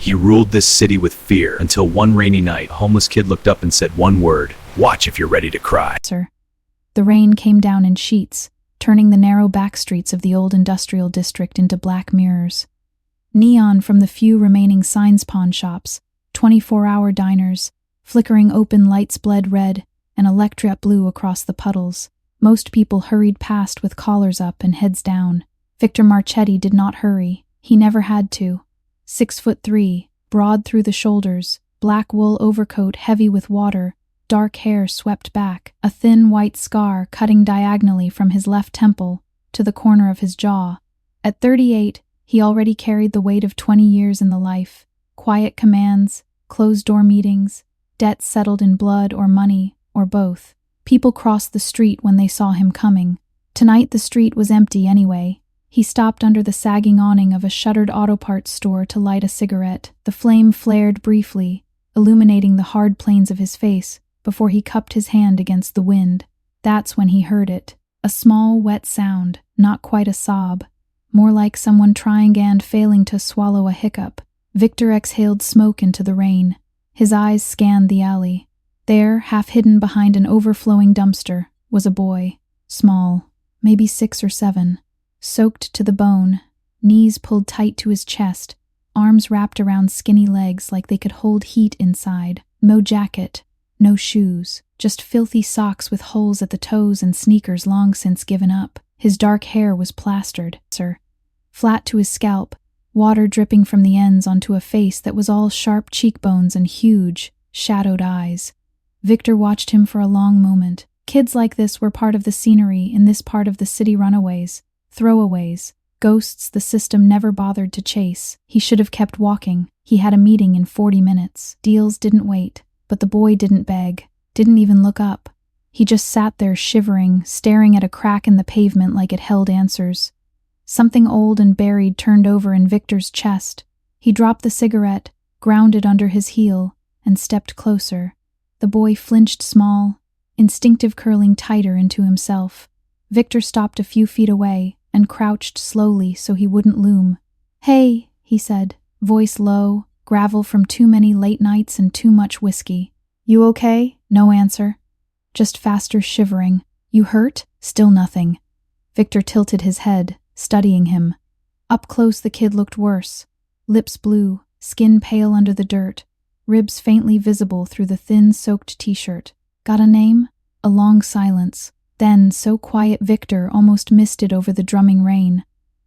He ruled this city with fear until one rainy night, a homeless kid looked up and said one word, "Watch if you're ready to cry." Sir. The rain came down in sheets, turning the narrow back streets of the old industrial district into black mirrors. Neon from the few remaining signs pawn shops, 24-hour diners, flickering open lights bled red and electric blue across the puddles. Most people hurried past with collars up and heads down. Victor Marchetti did not hurry. He never had to. 6'3", broad through the shoulders, black wool overcoat heavy with water, dark hair swept back, a thin white scar cutting diagonally from his left temple to the corner of his jaw. At 38, he already carried the weight of 20 years in the life. Quiet commands, closed-door meetings, debts settled in blood or money, or both. People crossed the street when they saw him coming. Tonight the street was empty anyway. He stopped under the sagging awning of a shuttered auto parts store to light a cigarette. The flame flared briefly, illuminating the hard planes of his face before he cupped his hand against the wind. That's when he heard it. A small, wet sound, not quite a sob, more like someone trying and failing to swallow a hiccup. Victor exhaled smoke into the rain. His eyes scanned the alley. There, half hidden behind an overflowing dumpster, was a boy. Small, maybe 6 or 7. Soaked to the bone, knees pulled tight to his chest, arms wrapped around skinny legs like they could hold heat inside. No jacket, no shoes, just filthy socks with holes at the toes and sneakers long since given up. His dark hair was plastered, flat to his scalp, water dripping from the ends onto a face that was all sharp cheekbones and huge, shadowed eyes. Victor watched him for a long moment. Kids like this were part of the scenery in this part of the city. Runaways, throwaways, ghosts the system never bothered to chase. He should have kept walking. He had a meeting in 40 minutes. Deals didn't wait, but the boy didn't beg, didn't even look up. He just sat there shivering, staring at a crack in the pavement like it held answers. Something old and buried turned over in Victor's chest. He dropped the cigarette, ground it under his heel, and stepped closer. The boy flinched small, instinctive curling tighter into himself. Victor stopped a few feet away and crouched slowly so he wouldn't loom. "Hey," he said, voice low, gravel from too many late nights and too much whiskey. "You okay?" No answer. Just faster shivering. "You hurt?" Still nothing. Victor tilted his head, studying him. Up close the kid looked worse. Lips blue, skin pale under the dirt, ribs faintly visible through the thin, soaked t-shirt. "Got a name?" A long silence. Then, so quiet Victor almost missed it over the drumming rain.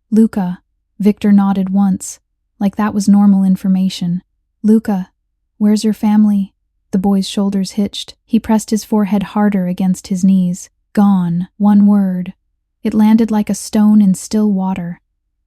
"Luca." Victor nodded once, like that was normal information. "Luca, where's your family?" The boy's shoulders hitched. He pressed his forehead harder against his knees. "Gone." One word. It landed like a stone in still water.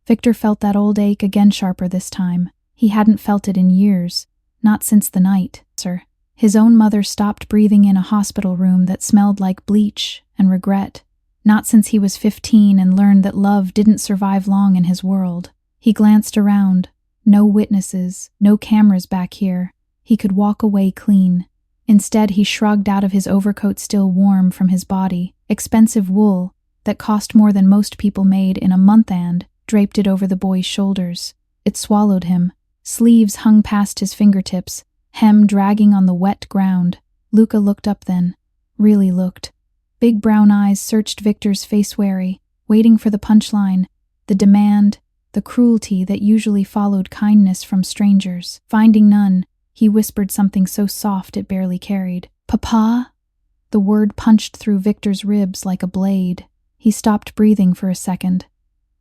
Victor felt that old ache again, sharper this time. He hadn't felt it in years. Not since the night, sir. His own mother stopped breathing in a hospital room that smelled like bleach and regret. Not since he was 15 and learned that love didn't survive long in his world. He glanced around. No witnesses, no cameras back here. He could walk away clean. Instead, he shrugged out of his overcoat still warm from his body. Expensive wool that cost more than most people made in a month and draped it over the boy's shoulders. It swallowed him. Sleeves hung past his fingertips, hem dragging on the wet ground. Luca looked up then. Really looked. Big brown eyes searched Victor's face, wary, waiting for the punchline, the demand, the cruelty that usually followed kindness from strangers. Finding none, he whispered something so soft it barely carried. "Papa?" The word punched through Victor's ribs like a blade. He stopped breathing for a second.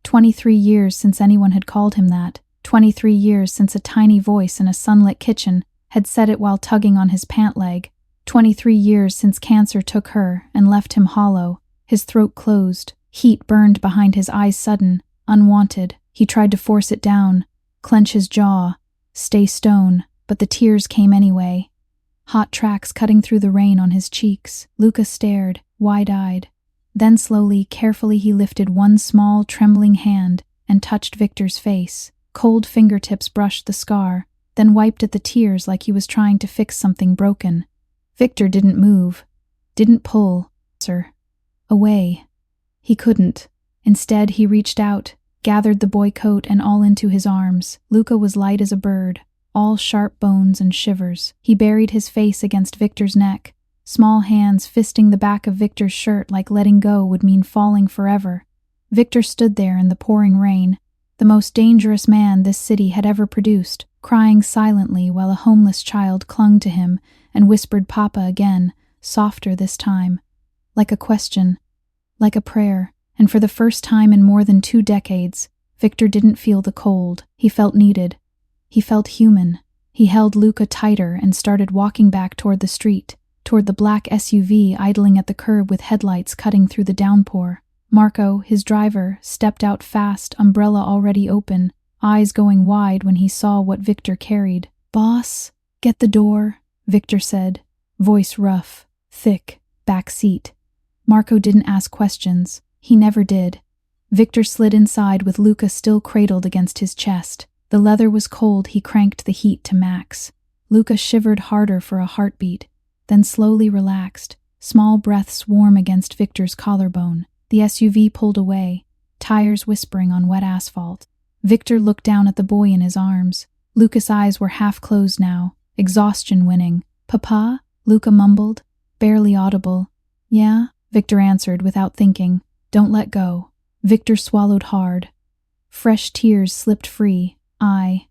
23 years since anyone had called him that. 23 years since a tiny voice in a sunlit kitchen had said it while tugging on his pant leg. 23 years since cancer took her and left him hollow, his throat closed, heat burned behind his eyes sudden, unwanted. He tried to force it down, clench his jaw, stay stone, but the tears came anyway. Hot tracks cutting through the rain on his cheeks. Luca stared, wide-eyed. Then slowly, carefully he lifted one small, trembling hand and touched Victor's face. Cold fingertips brushed the scar, then wiped at the tears like he was trying to fix something broken. Victor didn't move, didn't pull, away. He couldn't. Instead, he reached out, gathered the boy coat and all into his arms. Luca was light as a bird, all sharp bones and shivers. He buried his face against Victor's neck, small hands fisting the back of Victor's shirt like letting go would mean falling forever. Victor stood there in the pouring rain, the most dangerous man this city had ever produced, crying silently while a homeless child clung to him and whispered "Papa" again, softer this time, like a question, like a prayer. And for the first time in more than 2 decades, Victor didn't feel the cold. He felt needed. He felt human. He held Luca tighter and started walking back toward the street, toward the black SUV idling at the curb with headlights cutting through the downpour. Marco, his driver, stepped out fast, umbrella already open, eyes going wide when he saw what Victor carried. "Boss, get the door," Victor said, voice rough, thick, back seat. Marco didn't ask questions. He never did. Victor slid inside with Luca still cradled against his chest. The leather was cold. He cranked the heat to max. Luca shivered harder for a heartbeat, then slowly relaxed, small breaths warm against Victor's collarbone. The SUV pulled away, tires whispering on wet asphalt. Victor looked down at the boy in his arms. Luca's eyes were half closed now, exhaustion winning. "Papa?" Luca mumbled, barely audible. "Yeah," Victor answered without thinking. "Don't let go." Victor swallowed hard. Fresh tears slipped free.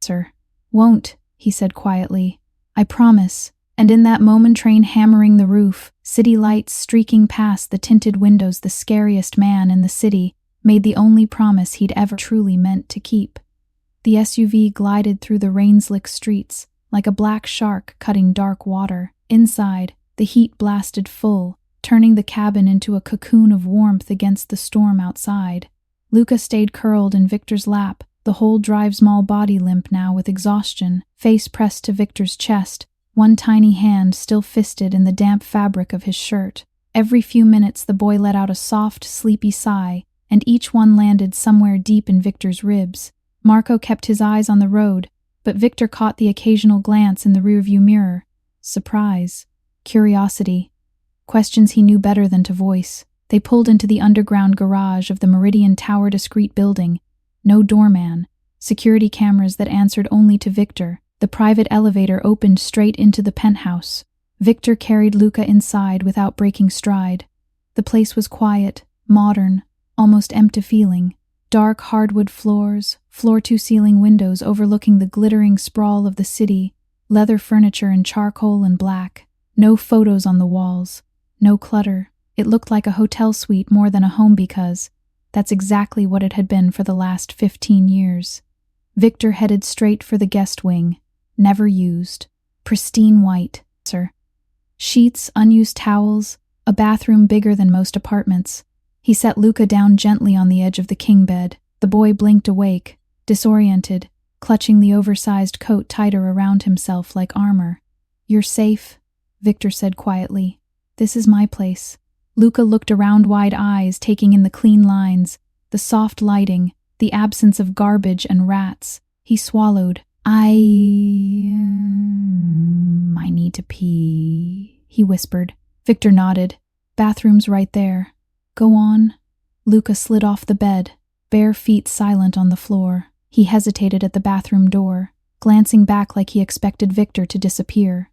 "Sir, won't," he said quietly. "I promise." And in that moment, train hammering the roof, city lights streaking past the tinted windows, the scariest man in the city made the only promise he'd ever truly meant to keep. The SUV glided through the rain-slick streets, like a black shark cutting dark water. Inside, the heat blasted full, turning the cabin into a cocoon of warmth against the storm outside. Luca stayed curled in Victor's lap, the whole drive's small body limp now with exhaustion, face pressed to Victor's chest, one tiny hand still fisted in the damp fabric of his shirt. Every few minutes the boy let out a soft, sleepy sigh, and each one landed somewhere deep in Victor's ribs. Marco kept his eyes on the road, but Victor caught the occasional glance in the rearview mirror. Surprise, curiosity, questions he knew better than to voice. They pulled into the underground garage of the Meridian Tower discrete building. No doorman, security cameras that answered only to Victor. The private elevator opened straight into the penthouse. Victor carried Luca inside without breaking stride. The place was quiet, modern, almost empty feeling. Dark hardwood floors, floor-to-ceiling windows overlooking the glittering sprawl of the city, leather furniture in charcoal and black. No photos on the walls, no clutter. It looked like a hotel suite more than a home because that's exactly what it had been for the last 15 years. Victor headed straight for the guest wing, never used, pristine white, sir. Sheets, unused towels, a bathroom bigger than most apartments. He set Luca down gently on the edge of the king bed. The boy blinked awake, disoriented, clutching the oversized coat tighter around himself like armor. "You're safe," Victor said quietly. "This is my place." Luca looked around, wide eyes taking in the clean lines, the soft lighting, the absence of garbage and rats. He swallowed. I need to pee," he whispered. Victor nodded. "Bathroom's right there." "Go on." Luca slid off the bed, bare feet silent on the floor. He hesitated at the bathroom door, glancing back like he expected Victor to disappear.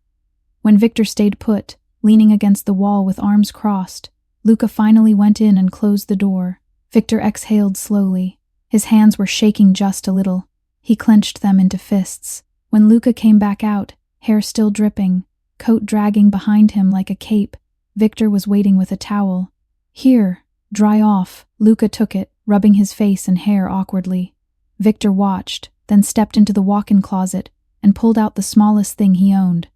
When Victor stayed put, leaning against the wall with arms crossed, Luca finally went in and closed the door. Victor exhaled slowly. His hands were shaking just a little. He clenched them into fists. When Luca came back out, hair still dripping, coat dragging behind him like a cape, Victor was waiting with a towel. "Here, dry off." Luca took it, rubbing his face and hair awkwardly. Victor watched, then stepped into the walk-in closet and pulled out the smallest thing he owned.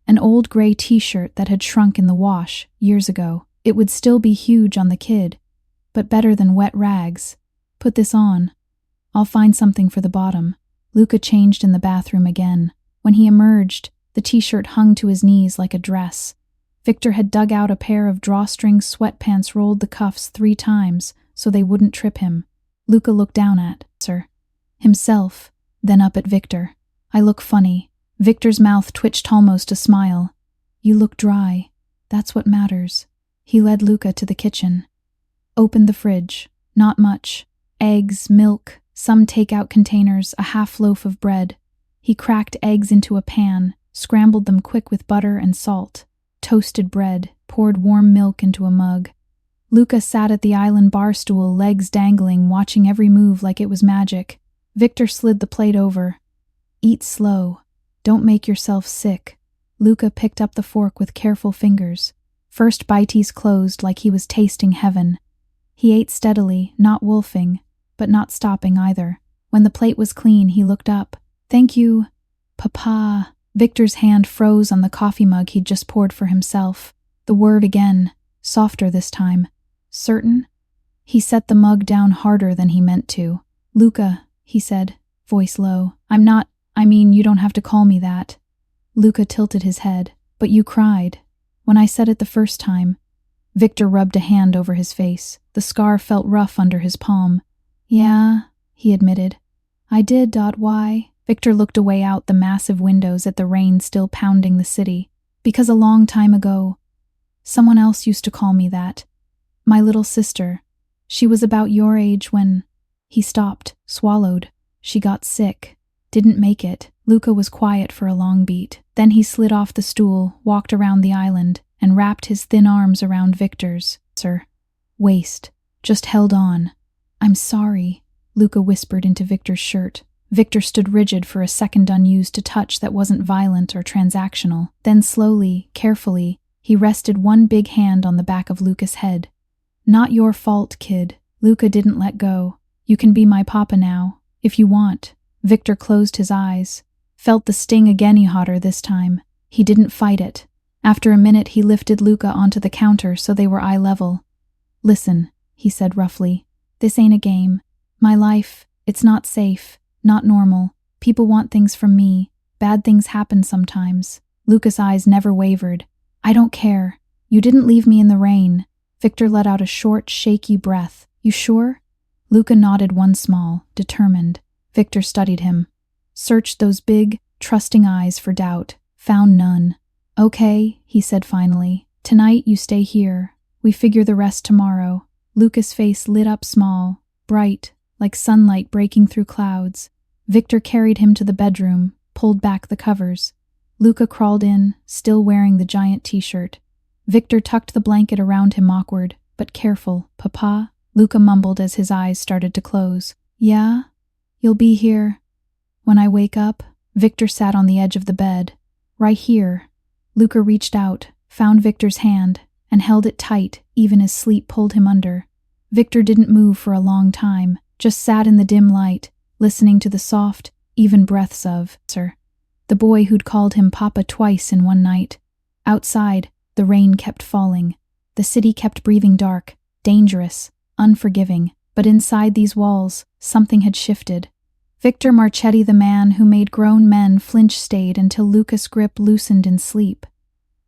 An old gray t-shirt that had shrunk in the wash years ago. It would still be huge on the kid, but better than wet rags. "Put this on. I'll find something for the bottom." Luca changed in the bathroom again. When he emerged, the t-shirt hung to his knees like a dress. Victor had dug out a pair of drawstring sweatpants, rolled the cuffs 3 times so they wouldn't trip him. Luca looked down at himself, then up at Victor. "I look funny." Victor's mouth twitched almost a smile. "You look dry. That's what matters." He led Luca to the kitchen. Opened the fridge. Not much. Eggs, milk, some takeout containers, a half loaf of bread. He cracked eggs into a pan, scrambled them quick with butter and salt, toasted bread, poured warm milk into a mug. Luca sat at the island bar stool, legs dangling, watching every move like it was magic. Victor slid the plate over. Eat slow. Don't make yourself sick. Luca picked up the fork with careful fingers. First bites closed like he was tasting heaven. He ate steadily, not wolfing, but not stopping either. When the plate was clean, he looked up. Thank you, Papa. Victor's hand froze on the coffee mug he'd just poured for himself. The word again, softer this time. Certain? He set the mug down harder than he meant to. Luca, he said, voice low. You don't have to call me that. Luca tilted his head. But you cried. When I said it the first time. Victor rubbed a hand over his face. The scar felt rough under his palm. Yeah, he admitted. I did. Why? Victor looked away out the massive windows at the rain still pounding the city. Because a long time ago, someone else used to call me that. My little sister. She was about your age when... He stopped, swallowed. She got sick. Didn't make it. Luca was quiet for a long beat. Then he slid off the stool, walked around the island, and wrapped his thin arms around Victor's waist. Just held on. I'm sorry, Luca whispered into Victor's shirt. Victor stood rigid for a second, unused to touch that wasn't violent or transactional. Then slowly, carefully, he rested one big hand on the back of Luca's head. Not your fault, kid. Luca didn't let go. You can be my papa now, if you want. Victor closed his eyes, felt the sting again, hotter this time. He didn't fight it. After a minute, he lifted Luca onto the counter so they were eye level. Listen, he said roughly. This ain't a game. My life, it's not safe, not normal. People want things from me. Bad things happen sometimes. Luca's eyes never wavered. I don't care. You didn't leave me in the rain. Victor let out a short, shaky breath. You sure? Luca nodded, one small, determined. Victor studied him. Searched those big, trusting eyes for doubt. Found none. Okay, he said finally. Tonight you stay here. We figure the rest tomorrow. Luca's face lit up small, bright, like sunlight breaking through clouds. Victor carried him to the bedroom, pulled back the covers. Luca crawled in, still wearing the giant t-shirt. Victor tucked the blanket around him, awkward, but careful. Papa? Luca mumbled as his eyes started to close. Yeah? You'll be here. When I wake up? Victor sat on the edge of the bed. Right here. Luca reached out, found Victor's hand, and held it tight, even as sleep pulled him under. Victor didn't move for a long time, just sat in the dim light, listening to the soft, even breaths of the boy who'd called him Papa twice in one night. Outside, the rain kept falling. The city kept breathing dark, dangerous, unforgiving. But inside these walls, something had shifted. Victor Marchetti, the man who made grown men flinch, stayed until Luca's grip loosened in sleep.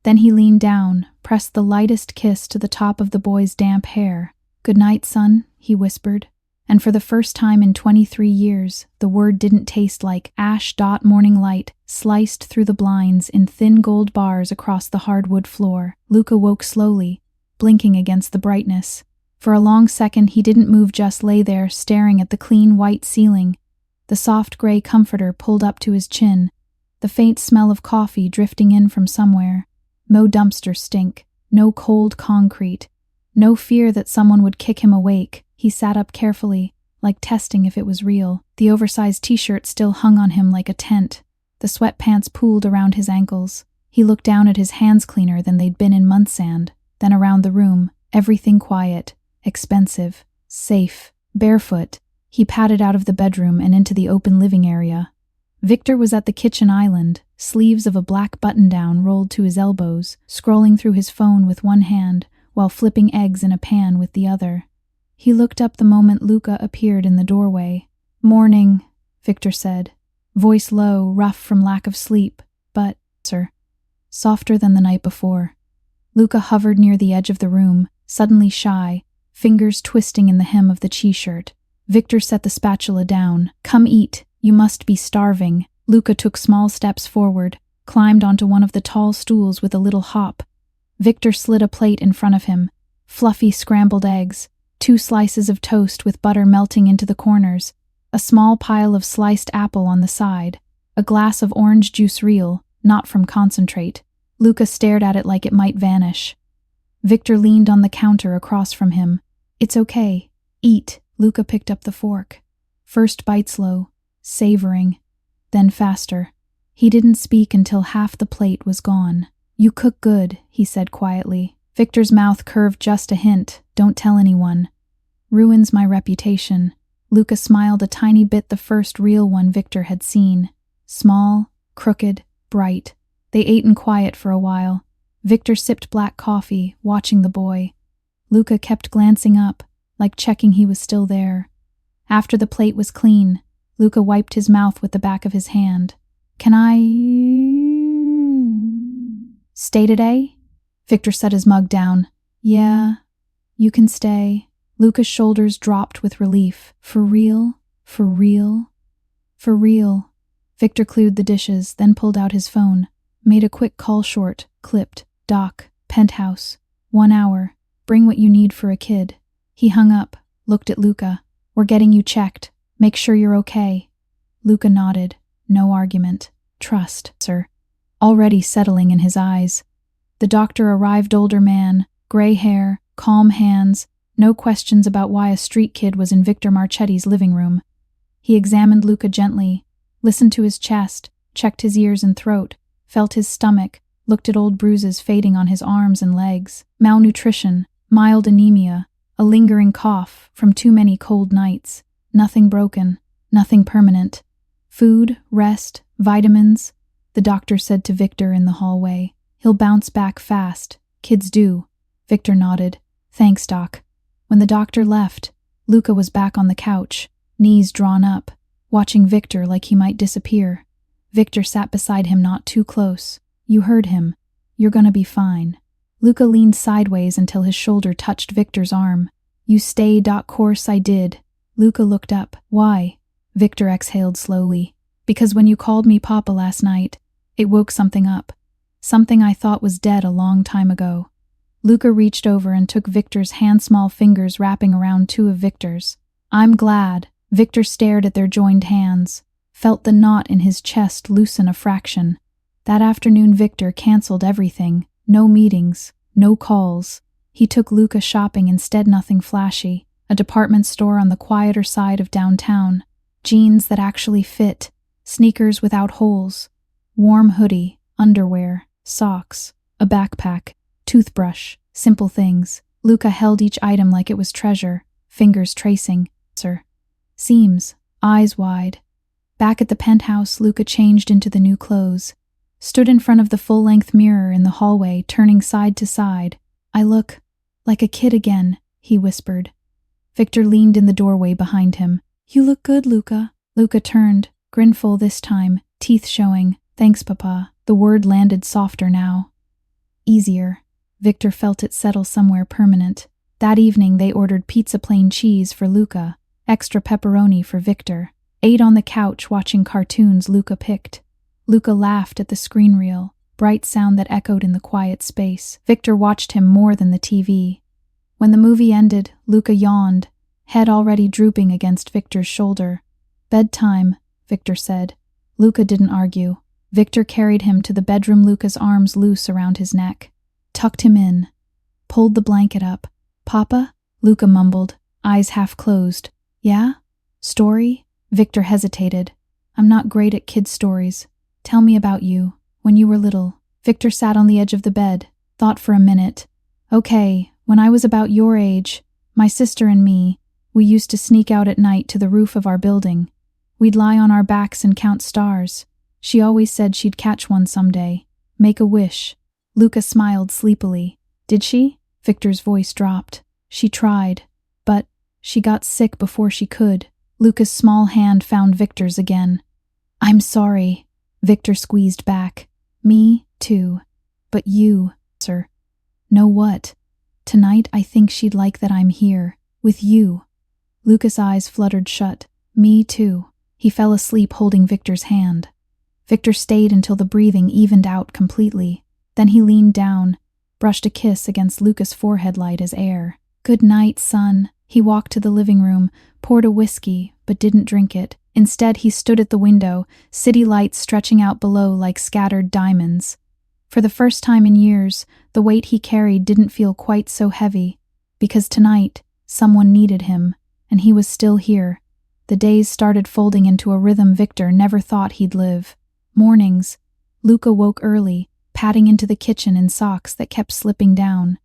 Then he leaned down, pressed the lightest kiss to the top of the boy's damp hair. Good night, son, he whispered. And for the first time in 23 years, the word didn't taste like ash. Morning light sliced through the blinds in thin gold bars across the hardwood floor. Luca woke slowly, blinking against the brightness. For a long second he didn't move, just lay there, staring at the clean white ceiling. The soft gray comforter pulled up to his chin, the faint smell of coffee drifting in from somewhere. No dumpster stink, no cold concrete, no fear that someone would kick him awake. He sat up carefully, like testing if it was real. The oversized t-shirt still hung on him like a tent. The sweatpants pooled around his ankles. He looked down at his hands, cleaner than they'd been in months, and then around the room, everything quiet, expensive, safe, barefoot. He padded out of the bedroom and into the open living area. Victor was at the kitchen island, sleeves of a black button-down rolled to his elbows, scrolling through his phone with one hand while flipping eggs in a pan with the other. He looked up the moment Luca appeared in the doorway. Morning, Victor said, voice low, rough from lack of sleep, but, softer than the night before. Luca hovered near the edge of the room, suddenly shy, fingers twisting in the hem of the t-shirt. Victor set the spatula down. Come eat, you must be starving. Luca took small steps forward, climbed onto one of the tall stools with a little hop. Victor slid a plate in front of him. Fluffy scrambled eggs, 2 slices of toast with butter melting into the corners, a small pile of sliced apple on the side. A glass of orange juice real, not from concentrate. Luca stared at it like it might vanish. Victor leaned on the counter across from him. It's okay. Eat. Luca picked up the fork. First bite slow, savoring, then faster. He didn't speak until half the plate was gone. You cook good, he said quietly. Victor's mouth curved just a hint. Don't tell anyone. Ruins my reputation. Luca smiled a tiny bit, the first real one Victor had seen. Small, crooked, bright. They ate in quiet for a while. Victor sipped black coffee, watching the boy. Luca kept glancing up, like checking he was still there. After the plate was clean, Luca wiped his mouth with the back of his hand. Can I stay today? Victor set his mug down. Yeah, you can stay. Luca's shoulders dropped with relief. For real? For real? For real. Victor cleared the dishes, then pulled out his phone. Made a quick call short, clipped. Doc, penthouse. 1 hour. Bring what you need for a kid. He hung up, looked at Luca. We're getting you checked. Make sure you're okay. Luca nodded. No argument. Trust, sir. Already settling in his eyes. The doctor arrived, older man, gray hair, calm hands, no questions about why a street kid was in Victor Marchetti's living room. He examined Luca gently, listened to his chest, checked his ears and throat, felt his stomach, looked at old bruises fading on his arms and legs. Malnutrition, mild anemia, a lingering cough from too many cold nights. Nothing broken, nothing permanent. Food, rest, vitamins, the doctor said to Victor in the hallway. He'll bounce back fast. Kids do. Victor nodded. Thanks, Doc. When the doctor left, Luca was back on the couch, knees drawn up, watching Victor like he might disappear. Victor sat beside him, not too close. You heard him. You're gonna be fine. Luca leaned sideways until his shoulder touched Victor's arm. You stay, Doc. Course I did. Luca looked up. Why? Victor exhaled slowly. Because when you called me Papa last night, it woke something up. Something I thought was dead a long time ago. Luca reached over and took Victor's hand, small fingers wrapping around two of Victor's. I'm glad. Victor stared at their joined hands, felt the knot in his chest loosen a fraction. That afternoon Victor canceled everything. No meetings, no calls. He took Luca shopping instead, nothing flashy. A department store on the quieter side of downtown. Jeans that actually fit. Sneakers without holes. Warm hoodie, underwear, socks, a backpack, toothbrush, simple things. Luca held each item like it was treasure, fingers tracing. Sir. Seams, eyes wide. Back at the penthouse, Luca changed into the new clothes. Stood in front of the full-length mirror in the hallway, turning side to side. I look like a kid again, he whispered. Victor leaned in the doorway behind him. You look good, Luca. Luca turned, grinful this time, teeth showing. Thanks, Papa. The word landed softer now. Easier. Victor felt it settle somewhere permanent. That evening they ordered pizza plain cheese for Luca, extra pepperoni for Victor. Ate on the couch watching cartoons Luca picked. Luca laughed at the screen reel, bright sound that echoed in the quiet space. Victor watched him more than the TV. When the movie ended, Luca yawned, head already drooping against Victor's shoulder. Bedtime, Victor said. Luca didn't argue. Victor carried him to the bedroom, Luca's arms loose around his neck. Tucked him in. Pulled the blanket up. Papa? Luca mumbled, eyes half closed. Yeah? Story? Victor hesitated. I'm not great at kid stories. Tell me about you, when you were little. Victor sat on the edge of the bed, thought for a minute. Okay, when I was about your age, my sister and me, we used to sneak out at night to the roof of our building. We'd lie on our backs and count stars. She always said she'd catch one someday. Make a wish. Luca smiled sleepily. Did she? Victor's voice dropped. She tried, but she got sick before she could. Luca's small hand found Victor's again. I'm sorry. Victor squeezed back. Me, too. But you, sir. Know what? Tonight I think she'd like that I'm here, with you. Luca's eyes fluttered shut. Me, too. He fell asleep holding Victor's hand. Victor stayed until the breathing evened out completely. Then he leaned down, brushed a kiss against Luca's forehead light as air. Good night, son. He walked to the living room, poured a whiskey, but didn't drink it. Instead, he stood at the window, city lights stretching out below like scattered diamonds. For the first time in years, the weight he carried didn't feel quite so heavy, because tonight, someone needed him, and he was still here. The days started folding into a rhythm Victor never thought he'd live. Mornings, Luca woke early, padding into the kitchen in socks that kept slipping down.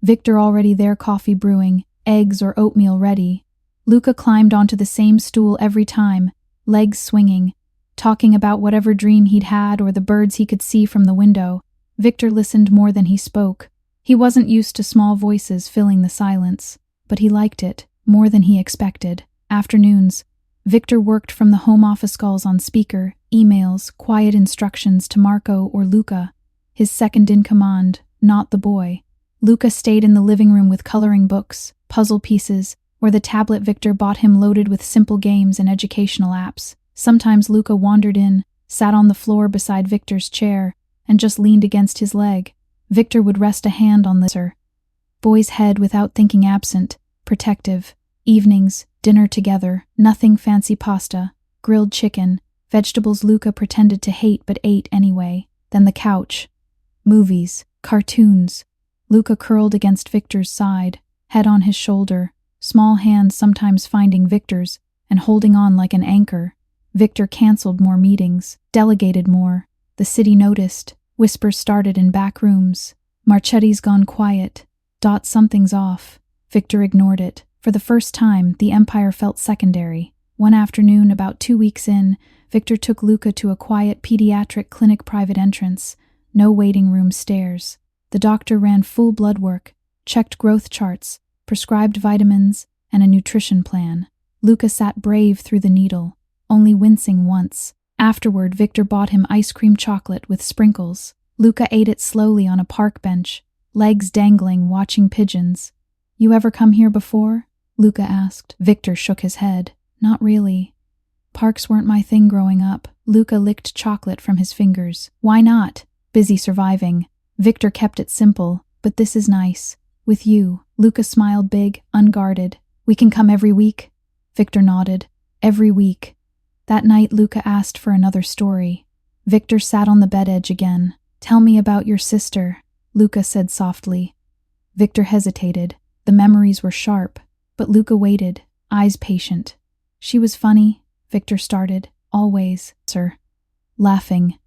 Victor already there, coffee brewing, eggs or oatmeal ready. Luca climbed onto the same stool every time, legs swinging, talking about whatever dream he'd had or the birds he could see from the window. Victor listened more than he spoke. He wasn't used to small voices filling the silence, but he liked it more than he expected. Afternoons, Victor worked from the home office calls on speaker, emails, quiet instructions to Marco or Luca, his second in command, not the boy. Luca stayed in the living room with coloring books, puzzle pieces, or the tablet Victor bought him loaded with simple games and educational apps. Sometimes Luca wandered in, sat on the floor beside Victor's chair, and just leaned against his leg. Victor would rest a hand on the boy's head without thinking, absent, protective. Evenings, dinner together, nothing fancy, pasta, grilled chicken, vegetables Luca pretended to hate but ate anyway. Then the couch. Movies, cartoons. Luca curled against Victor's side, head on his shoulder, small hands sometimes finding Victor's and holding on like an anchor. Victor canceled more meetings, delegated more. The city noticed. Whispers started in back rooms. Marchetti's gone quiet. Something's off. Victor ignored it. For the first time, the empire felt secondary. One afternoon, about 2 weeks in, Victor took Luca to a quiet pediatric clinic, private entrance. No waiting room stairs. The doctor ran full blood work, checked growth charts, prescribed vitamins, and a nutrition plan. Luca sat brave through the needle, only wincing once. Afterward, Victor bought him ice cream chocolate with sprinkles. Luca ate it slowly on a park bench, legs dangling, watching pigeons. "You ever come here before?" Luca asked. Victor shook his head. "Not really. Parks weren't my thing growing up." Luca licked chocolate from his fingers. "Why not?" "Busy surviving." Victor kept it simple. "But this is nice. With you." Luca smiled big, unguarded. "We can come every week?" Victor nodded. "Every week." That night, Luca asked for another story. Victor sat on the bed edge again. "Tell me about your sister," Luca said softly. Victor hesitated. The memories were sharp, but Luca waited, eyes patient. "She was funny," Victor started. "Always, sir." Laughing.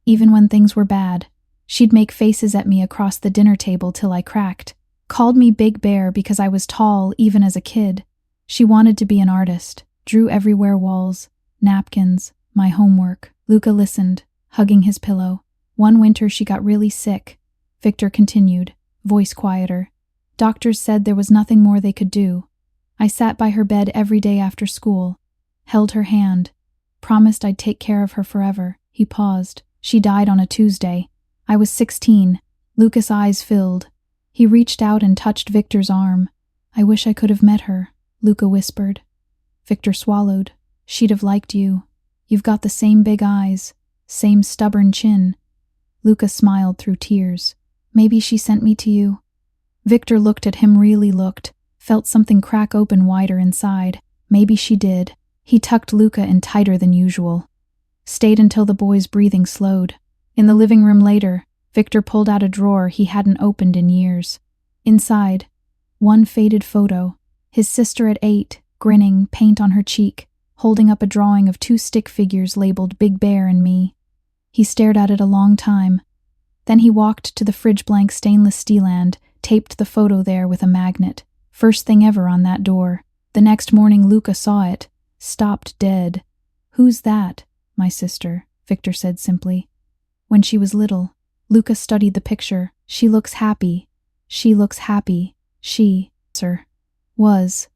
Even when things were bad. She'd make faces at me across the dinner table till I cracked. Called me Big Bear because I was tall even as a kid. She wanted to be an artist. Drew everywhere, walls, napkins, my homework. Luca listened, hugging his pillow. One winter she got really sick. Victor continued, voice quieter. Doctors said there was nothing more they could do. I sat by her bed every day after school, held her hand, promised I'd take care of her forever. He paused. She died on a Tuesday. I was 16. Luca's eyes filled. He reached out and touched Victor's arm. "I wish I could have met her," Luca whispered. Victor swallowed. "She'd have liked you. You've got the same big eyes, same stubborn chin." Luca smiled through tears. "Maybe she sent me to you." Victor looked at him, really looked, felt something crack open wider inside. Maybe she did. He tucked Luca in tighter than usual. Stayed until the boy's breathing slowed. In the living room later, Victor pulled out a drawer he hadn't opened in years. Inside, one faded photo. His sister at 8, grinning, paint on her cheek, holding up a drawing of 2 stick figures labeled Big Bear and me. He stared at it a long time. Then he walked to the fridge, blank stainless steel, and taped the photo there with a magnet. First thing ever on that door. The next morning Luca saw it, stopped dead. "Who's that?" "My sister," Victor said simply. "When she was little." Luca studied the picture. "She looks happy. She looks happy. She, sir, was."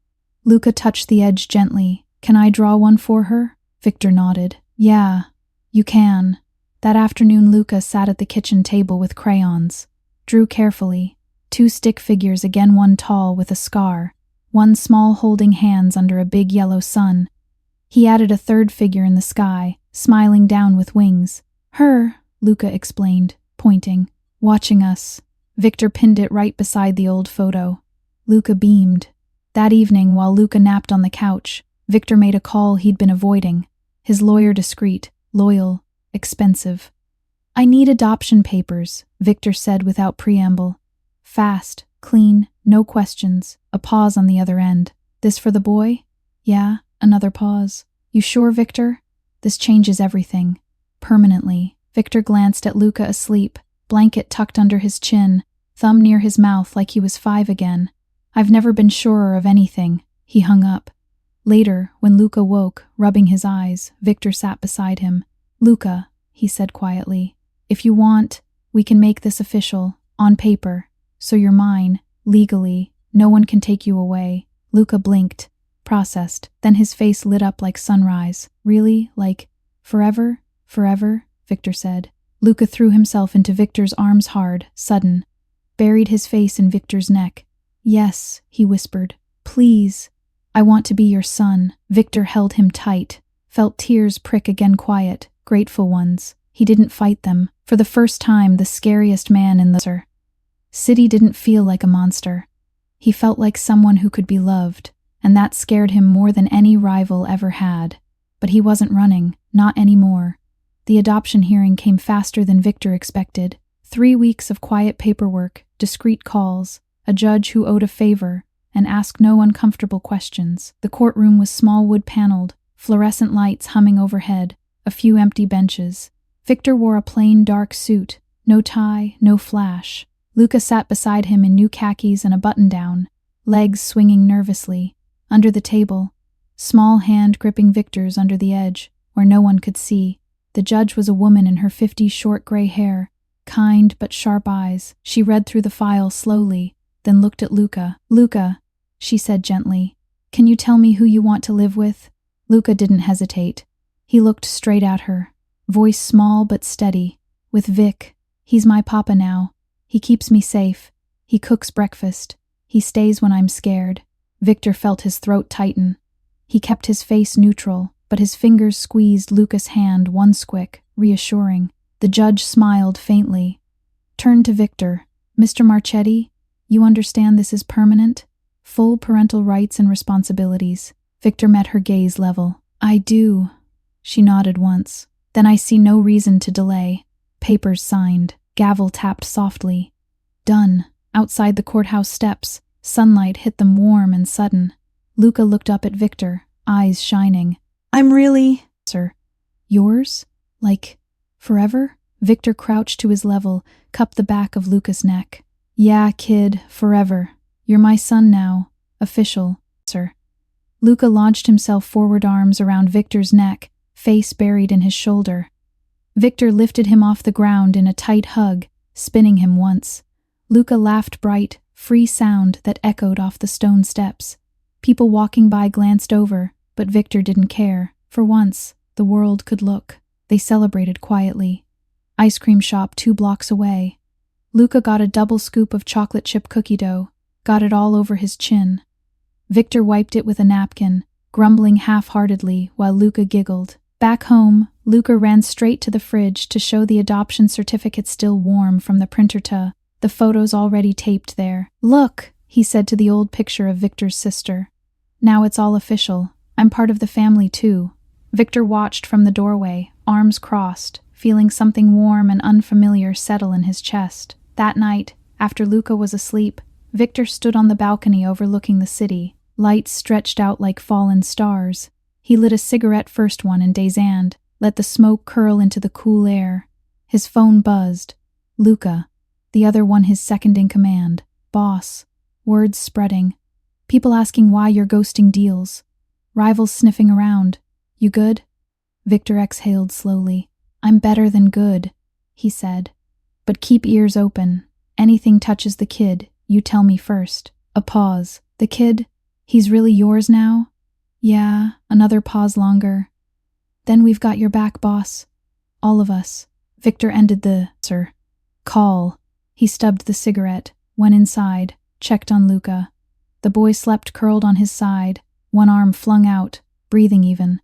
Luca touched the edge gently. "Can I draw one for her?" Victor nodded. "Yeah, you can." That afternoon Luca sat at the kitchen table with crayons. Drew carefully. 2 stick figures, again one tall with a scar, one small holding hands under a big yellow sun. He added a 3rd figure in the sky, smiling down with wings. "Her," Luca explained, pointing. "Watching us." Victor pinned it right beside the old photo. Luca beamed. That evening, while Luca napped on the couch, Victor made a call he'd been avoiding. His lawyer discreet, loyal, expensive. "I need adoption papers," Victor said without preamble. Fast, clean, no questions. A pause on the other end. "This for the boy?" "Yeah." Another pause. "You sure, Victor? This changes everything. Permanently." Victor glanced at Luca asleep, blanket tucked under his chin, thumb near his mouth like he was 5 again. "I've never been surer of anything." He hung up. Later, when Luca woke, rubbing his eyes, Victor sat beside him. "Luca," he said quietly, "if you want, we can make this official, on paper, so you're mine, legally. No one can take you away." Luca blinked, processed, then his face lit up like sunrise. "Really? Like, forever? Forever?" Victor said. Luca threw himself into Victor's arms hard, sudden, buried his face in Victor's neck. "Yes," he whispered. "Please. I want to be your son." Victor held him tight, felt tears prick again, quiet, grateful ones. He didn't fight them. For the first time, the scariest man in the city didn't feel like a monster. He felt like someone who could be loved, and that scared him more than any rival ever had. But he wasn't running, not anymore. The adoption hearing came faster than Victor expected. 3 weeks of quiet paperwork, discreet calls, a judge who owed a favor and asked no uncomfortable questions. The courtroom was small wood-paneled, fluorescent lights humming overhead, a few empty benches. Victor wore a plain dark suit, no tie, no flash. Luca sat beside him in new khakis and a button-down, legs swinging nervously. Under the table, small hand gripping Victor's under the edge, where no one could see. The judge was a woman in her 50s, short gray hair, kind but sharp eyes. She read through the file slowly, then looked at Luca. "Luca," she said gently, "can you tell me who you want to live with?" Luca didn't hesitate. He looked straight at her, voice small but steady. "With Vic. He's my papa now. He keeps me safe. He cooks breakfast. He stays when I'm scared." Victor felt his throat tighten. He kept his face neutral, but his fingers squeezed Luca's hand once quick, reassuring. The judge smiled faintly, turned to Victor. "Mr. Marchetti, you understand this is permanent? Full parental rights and responsibilities." Victor met her gaze level. "I do." She nodded once. "Then I see no reason to delay." Papers signed. Gavel tapped softly. Done. Outside the courthouse steps, sunlight hit them warm and sudden. Luca looked up at Victor, eyes shining. "I'm really, sir, yours? Like, forever?" Victor crouched to his level, cupped the back of Luca's neck. "Yeah, kid, forever. You're my son now. Official, sir." Luca launched himself forward, arms around Victor's neck, face buried in his shoulder. Victor lifted him off the ground in a tight hug, spinning him once. Luca laughed, bright, free sound that echoed off the stone steps. People walking by glanced over, but Victor didn't care. For once, the world could look. They celebrated quietly. Ice cream shop 2 blocks away. Luca got a double scoop of chocolate chip cookie dough, got it all over his chin. Victor wiped it with a napkin, grumbling half-heartedly while Luca giggled. Back home, Luca ran straight to the fridge to show the adoption certificate still warm from the printer to the photos already taped there. "Look," he said to the old picture of Victor's sister. "Now it's all official. I'm part of the family too." Victor watched from the doorway, arms crossed, feeling something warm and unfamiliar settle in his chest. That night, after Luca was asleep, Victor stood on the balcony overlooking the city. Lights stretched out like fallen stars. He lit a cigarette, first one in Day's End, let the smoke curl into the cool air. His phone buzzed. Luca. The other one his second in command. Boss. Words spreading. People asking why you're ghosting deals. Rivals sniffing around. "You good?" Victor exhaled slowly. "I'm better than good," he said. "But keep ears open. Anything touches the kid, you tell me first." A pause. "The kid? He's really yours now?" "Yeah." Another pause longer. "Then we've got your back, boss. All of us." Victor ended the call. He stubbed the cigarette, went inside, checked on Luca. The boy slept curled on his side, one arm flung out, breathing even.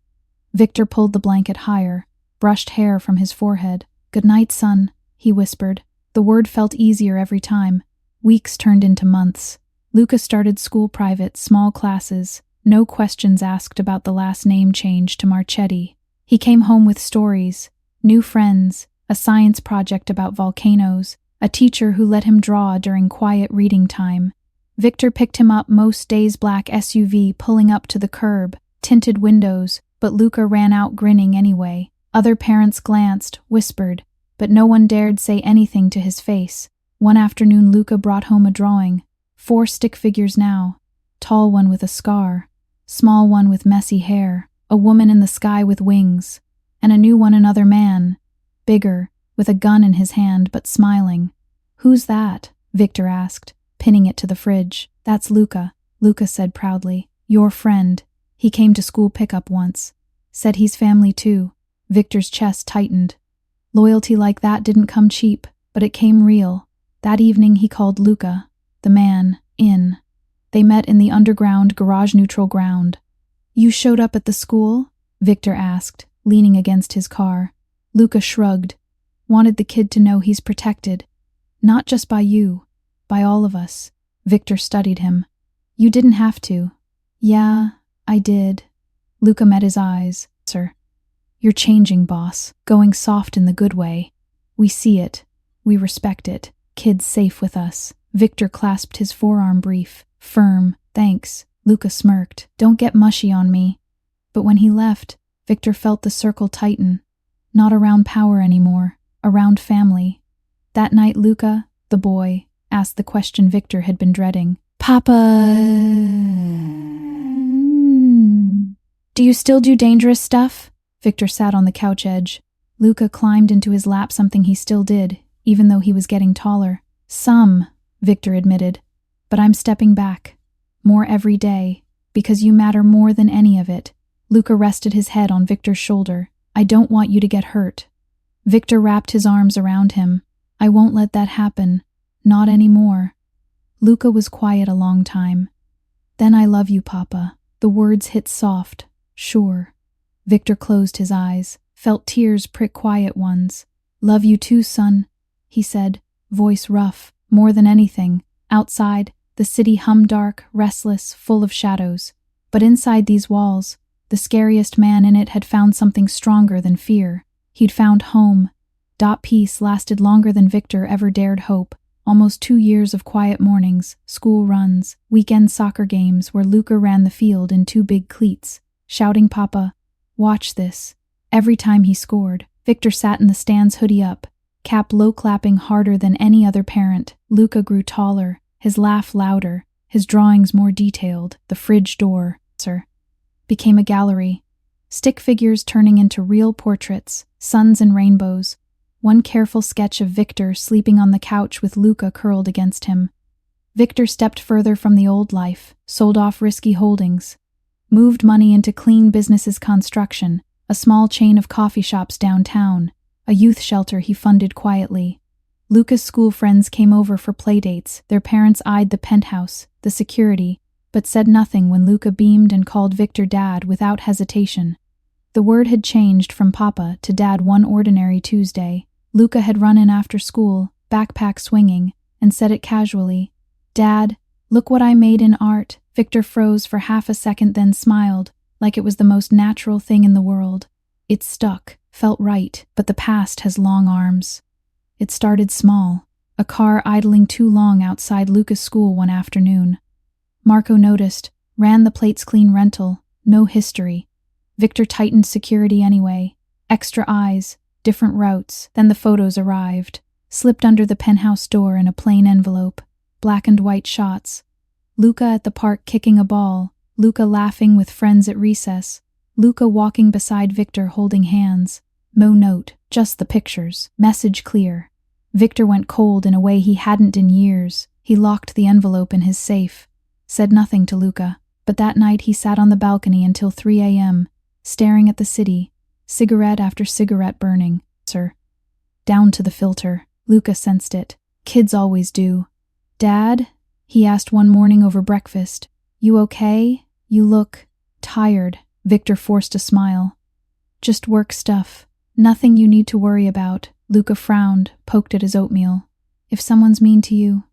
Victor pulled the blanket higher, brushed hair from his forehead. "Good night, son," he whispered. The word felt easier every time. Weeks turned into months. Luca started school private, small classes, No questions asked about the last name change to Marchetti. He came home with stories, new friends, a science project about volcanoes, a teacher who let him draw during quiet reading time. Victor picked him up most days, black SUV pulling up to the curb, tinted windows, but Luca ran out grinning anyway. Other parents glanced, whispered, but no one dared say anything to his face. One afternoon Luca brought home a drawing. 4 stick figures now. Tall one with a scar, small one with messy hair, a woman in the sky with wings, and a new one, another man, bigger, with a gun in his hand but smiling. "Who's that?" Victor asked, pinning it to the fridge. "That's Luca," Luca said proudly. "Your friend. He came to school pickup once. Said he's family too." Victor's chest tightened. Loyalty like that didn't come cheap, but it came real. That evening he called Luca, the man, in. They met in the underground, garage-neutral ground. "You showed up at the school?" Victor asked, leaning against his car. Luca shrugged. "Wanted the kid to know he's protected. Not just by you, by all of us." Victor studied him. "You didn't have to." "Yeah, I did." Luca met his eyes. "Sir, you're changing, boss. Going soft in the good way. We see it. We respect it. Kid's safe with us." Victor clasped his forearm brief, firm. "Thanks." Luca smirked. "Don't get mushy on me." But when he left, Victor felt the circle tighten. Not around power anymore, around family. That night Luca, the boy, asked the question Victor had been dreading. "Papa, do you still do dangerous stuff?" Victor sat on the couch edge. Luca climbed into his lap, something he still did, even though he was getting taller. "Some," Victor admitted, "but I'm stepping back. More every day, because you matter more than any of it." Luca rested his head on Victor's shoulder. "I don't want you to get hurt." Victor wrapped his arms around him. "I won't let that happen. Not anymore." Luca was quiet a long time. "Then I love you, Papa." The words hit soft, sure. Victor closed his eyes, felt tears prick quiet ones. "Love you too, son," he said, voice rough. More than anything, outside, the city hummed dark, restless, full of shadows. But inside these walls, the scariest man in it had found something stronger than fear. He'd found home. Peace lasted longer than Victor ever dared hope. Almost 2 years of quiet mornings, school runs, weekend soccer games where Luca ran the field in 2 big cleats, shouting, "Papa, watch this." Every time he scored, Victor sat in the stands, hoodie up, cap low, clapping harder than any other parent. Luca grew taller, his laugh louder, his drawings more detailed. The fridge door, became a gallery. Stick figures turning into real portraits, suns and rainbows. One careful sketch of Victor sleeping on the couch with Luca curled against him. Victor stepped further from the old life, sold off risky holdings, moved money into clean businesses, construction, a small chain of coffee shops downtown, a youth shelter he funded quietly. Luca's school friends came over for playdates. Their parents eyed the penthouse, the security, but said nothing when Luca beamed and called Victor Dad without hesitation. The word had changed from Papa to Dad one ordinary Tuesday. Luca had run in after school, backpack swinging, and said it casually. "Dad, look what I made in art." Victor froze for half a second, then smiled, like it was the most natural thing in the world. It stuck, felt right, but the past has long arms. It started small, a car idling too long outside Luca's school one afternoon. Marco noticed, ran the plates, clean rental, no history. Victor tightened security anyway. Extra eyes, different routes. Then the photos arrived, slipped under the penthouse door in a plain envelope. Black and white shots. Luca at the park kicking a ball, Luca laughing with friends at recess, Luca walking beside Victor holding hands. No note, just the pictures. Message clear. Victor went cold in a way he hadn't in years. He locked the envelope in his safe. Said nothing to Luca, but that night he sat on the balcony until 3 a.m., staring at the city, cigarette after cigarette burning. Down to the filter. Luca sensed it. Kids always do. "Dad?" he asked one morning over breakfast. "You okay? You look tired." Victor forced a smile. "Just work stuff. Nothing you need to worry about." Luca frowned, poked at his oatmeal. "If someone's mean to you,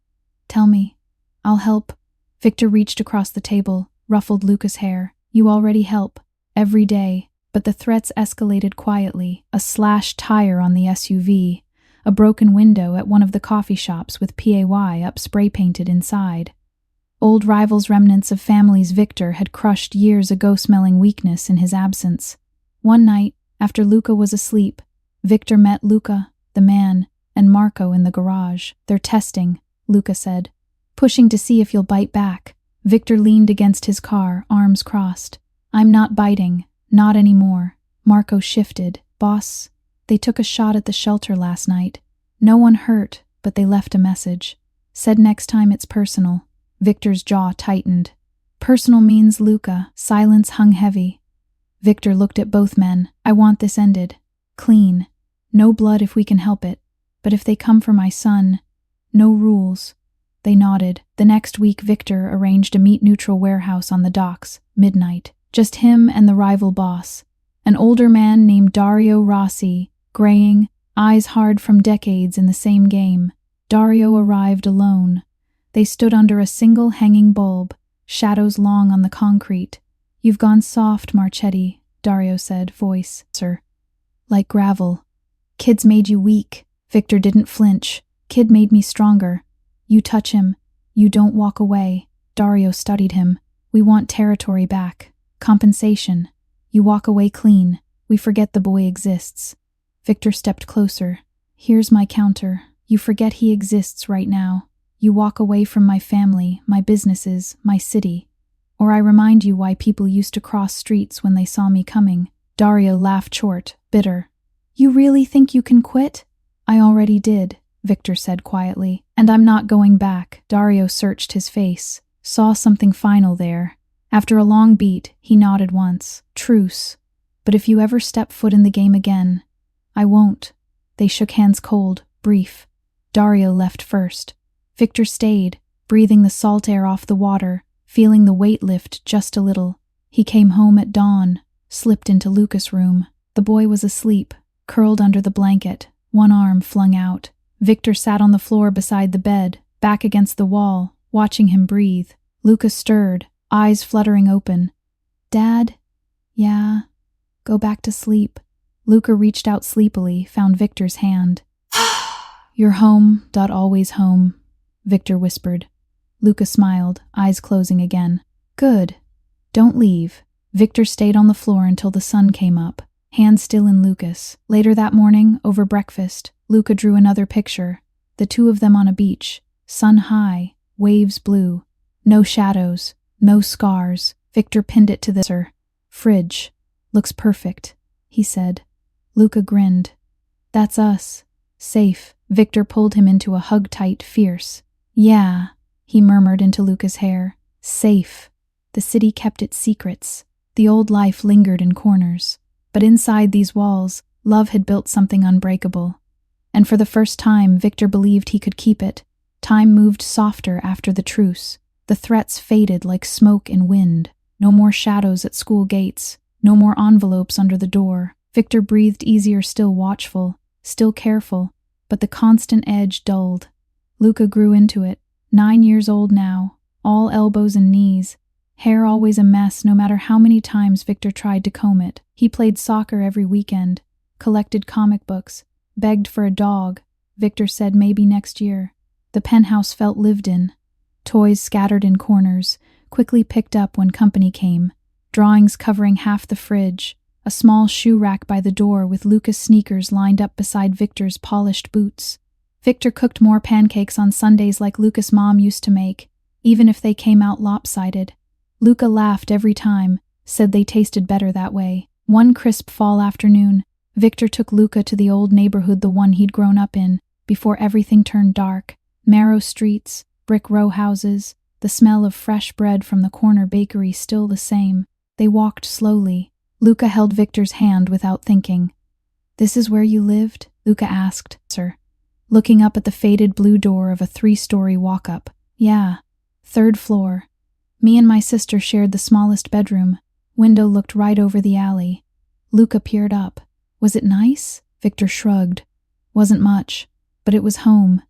tell me. I'll help." Victor reached across the table, ruffled Luca's hair. You already help. Every day. But the threats escalated quietly. A slashed tire on the SUV, a broken window at one of the coffee shops with PAY up spray-painted inside. Old rivals' remnants of families Victor had crushed years ago, smelling weakness in his absence. One night, after Luca was asleep, Victor met Luca, the man, and Marco in the garage. They're testing, Luca said, pushing to see if you'll bite back. Victor leaned against his car, arms crossed. I'm not biting, not anymore. Marco shifted. Boss, they took a shot at the shelter last night. No one hurt, but they left a message. Said next time it's personal. Victor's jaw tightened. Personal means Luca. Silence hung heavy. Victor looked at both men. I want this ended. Clean. No blood if we can help it. But if they come for my son, no rules. They nodded. The next week Victor arranged a meat-neutral warehouse on the docks, midnight. Just him and the rival boss. An older man named Dario Rossi, graying, eyes hard from decades in the same game. Dario arrived alone. They stood under a single hanging bulb, shadows long on the concrete. You've gone soft, Marchetti, Dario said, voice, sir. Like gravel. Kids made you weak. Victor didn't flinch. Kid made me stronger. You touch him. You don't walk away. Dario studied him. We want territory back. Compensation. You walk away clean. We forget the boy exists. Victor stepped closer. Here's my counter. You forget he exists right now. You walk away from my family, my businesses, my city. Or I remind you why people used to cross streets when they saw me coming. Dario laughed short, bitter. You really think you can quit? I already did, Victor said quietly. And I'm not going back. Dario searched his face, saw something final there. After a long beat, he nodded once. Truce. But if you ever step foot in the game again, I won't. They shook hands cold, brief. Dario left first. Victor stayed, breathing the salt air off the water, feeling the weight lift just a little. He came home at dawn, slipped into Luca's room. The boy was asleep, curled under the blanket, one arm flung out. Victor sat on the floor beside the bed, back against the wall, watching him breathe. Luca stirred, eyes fluttering open. Dad? Yeah. Go back to sleep. Luca reached out sleepily, found Victor's hand. You're home, always home, Victor whispered. Luca smiled, eyes closing again. Good. Don't leave. Victor stayed on the floor until the sun came up, hand still in Luca's. Later that morning, over breakfast, Luca drew another picture. The two of them on a beach, sun high, waves blue. No shadows, no scars. Victor pinned it to the fridge. Looks perfect, he said. Luca grinned. That's us. Safe. Victor pulled him into a hug tight, fierce. Yeah, he murmured into Luca's hair. Safe. The city kept its secrets. The old life lingered in corners. But inside these walls, love had built something unbreakable. And for the first time, Victor believed he could keep it. Time moved softer after the truce. The threats faded like smoke in wind. No more shadows at school gates. No more envelopes under the door. Victor breathed easier, still watchful, still careful, but the constant edge dulled. Luca grew into it, 9 years old now, all elbows and knees, hair always a mess no matter how many times Victor tried to comb it. He played soccer every weekend, collected comic books, begged for a dog. Victor said maybe next year. The penthouse felt lived in. Toys scattered in corners, quickly picked up when company came. Drawings covering half the fridge, a small shoe rack by the door with Luca's sneakers lined up beside Victor's polished boots. Victor cooked more pancakes on Sundays like Luca's mom used to make, even if they came out lopsided. Luca laughed every time, said they tasted better that way. One crisp fall afternoon, Victor took Luca to the old neighborhood, the one he'd grown up in, before everything turned dark. Narrow streets, brick row houses, the smell of fresh bread from the corner bakery still the same. They walked slowly. Luca held Victor's hand without thinking. This is where you lived? Luca asked, sir, looking up at the faded blue door of a 3-story walk-up. Yeah, 3rd floor. Me and my sister shared the smallest bedroom. Window looked right over the alley. Luca peered up. Was it nice? Victor shrugged. Wasn't much, but it was home.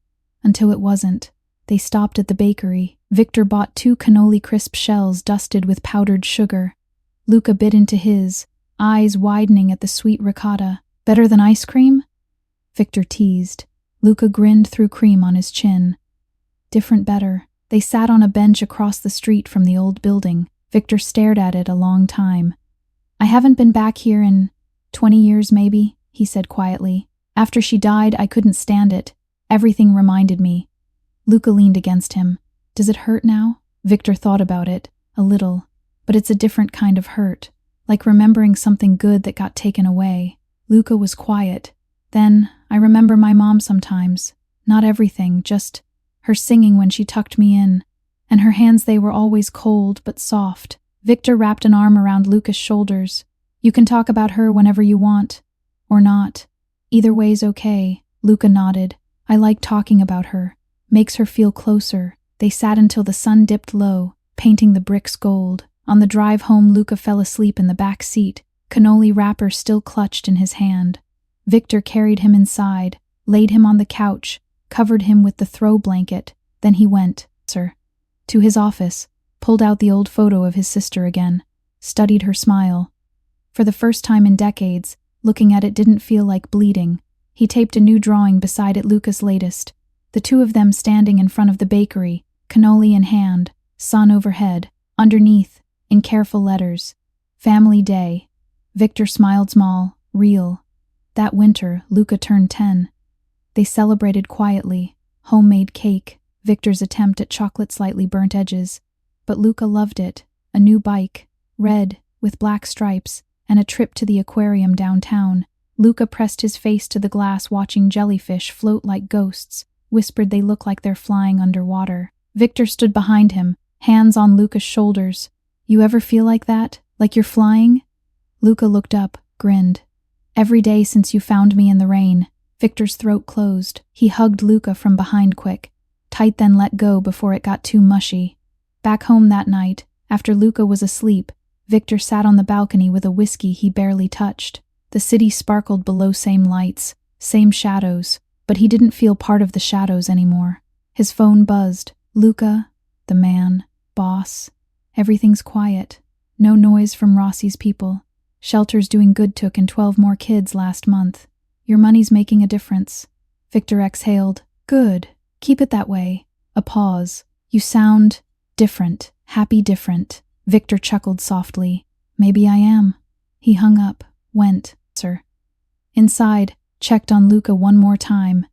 Until it wasn't. They stopped at the bakery. Victor bought 2 cannoli crisp shells dusted with powdered sugar. Luca bit into his, eyes widening at the sweet ricotta. Better than ice cream? Victor teased. Luca grinned through cream on his chin. Different better. They sat on a bench across the street from the old building. Victor stared at it a long time. I haven't been back here in 20 years maybe, he said quietly. After she died, I couldn't stand it. Everything reminded me. Luca leaned against him. Does it hurt now? Victor thought about it, a little. But it's a different kind of hurt, like remembering something good that got taken away. Luca was quiet. Then, I remember my mom sometimes. Not everything, just her singing when she tucked me in. And her hands, they were always cold but soft. Victor wrapped an arm around Luca's shoulders. You can talk about her whenever you want. Or not. Either way's okay. Luca nodded. I like talking about her. Makes her feel closer. They sat until the sun dipped low, painting the bricks gold. On the drive home, Luca fell asleep in the back seat, cannoli wrapper still clutched in his hand. Victor carried him inside, laid him on the couch, covered him with the throw blanket. Then he went, to his office, pulled out the old photo of his sister again, studied her smile. For the first time in decades, looking at it didn't feel like bleeding. He taped a new drawing beside it, Luca's latest. The 2 of them standing in front of the bakery, cannoli in hand, sun overhead. Underneath, in careful letters, Family Day. Victor smiled small, real. That winter, Luca turned 10. They celebrated quietly. Homemade cake, Victor's attempt at chocolate slightly burnt edges. But Luca loved it. A new bike, red, with black stripes, and a trip to the aquarium downtown. Luca pressed his face to the glass watching jellyfish float like ghosts, whispered they look like they're flying underwater. Victor stood behind him, hands on Luca's shoulders. You ever feel like that? Like you're flying? Luca looked up, grinned. Every day since you found me in the rain. Victor's throat closed. He hugged Luca from behind quick. Tight, then let go before it got too mushy. Back home that night, after Luca was asleep, Victor sat on the balcony with a whiskey he barely touched. The city sparkled below, same lights, same shadows, but he didn't feel part of the shadows anymore. His phone buzzed. Luca, the man, boss. Everything's quiet. No noise from Rossi's people. Shelter's doing good, took in 12 more kids last month. Your money's making a difference. Victor exhaled. Good. Keep it that way. A pause. You sound different. Happy different. Victor chuckled softly. Maybe I am. He hung up. Went, sir. Inside, checked on Luca one more time.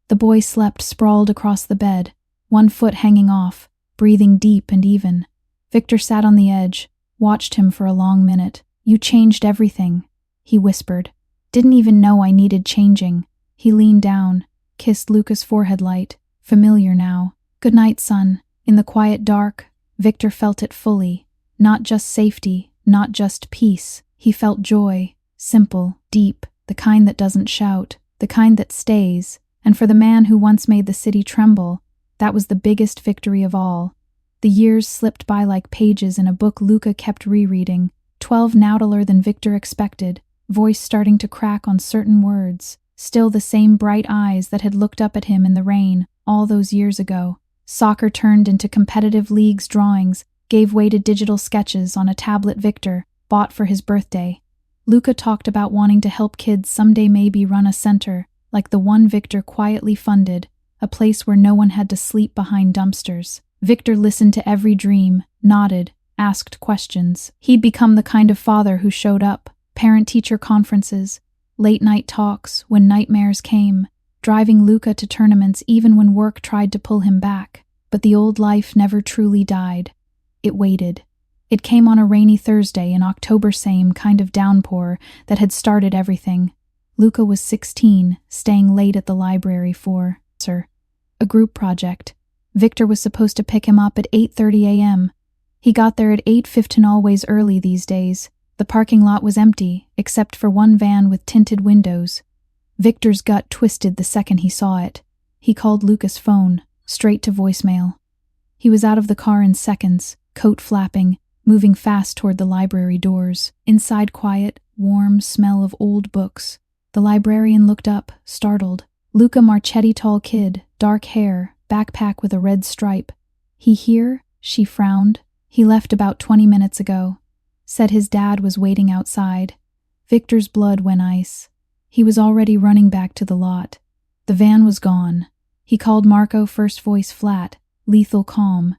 The boy slept sprawled across the bed, one foot hanging off, breathing deep and even. Victor sat on the edge, watched him for a long minute. You changed everything, he whispered. Didn't even know I needed changing. He leaned down, kissed Luca's forehead light. Familiar now. Good night, son. In the quiet dark, Victor felt it fully. Not just safety, not just peace. He felt joy, simple, deep, the kind that doesn't shout, the kind that stays. And for the man who once made the city tremble, that was the biggest victory of all. The years slipped by like pages in a book Luca kept rereading, 12 nautiler than Victor expected, voice starting to crack on certain words, still the same bright eyes that had looked up at him in the rain all those years ago. Soccer turned into competitive leagues, drawings gave way to digital sketches on a tablet Victor bought for his birthday. Luca talked about wanting to help kids someday, maybe run a center, like the one Victor quietly funded, a place where no one had to sleep behind dumpsters. Victor listened to every dream, nodded, asked questions. He'd become the kind of father who showed up, parent-teacher conferences, late-night talks when nightmares came, driving Luca to tournaments even when work tried to pull him back. But the old life never truly died. It waited. It came on a rainy Thursday in October, same kind of downpour that had started everything. Luca was 16, staying late at the library for, a group project. Victor was supposed to pick him up at 8:30 a.m. He got there at 8:15, always early these days. The parking lot was empty, except for one van with tinted windows. Victor's gut twisted the second he saw it. He called Luca's phone, straight to voicemail. He was out of the car in seconds, coat flapping, moving fast toward the library doors. Inside, quiet, warm smell of old books. The librarian looked up, startled. Luca Marchetti, tall kid, dark hair, backpack with a red stripe. He here? She frowned. He left about 20 minutes ago. Said his dad was waiting outside. Victor's blood went ice. He was already running back to the lot. The van was gone. He called Marco, first voice flat, lethal calm.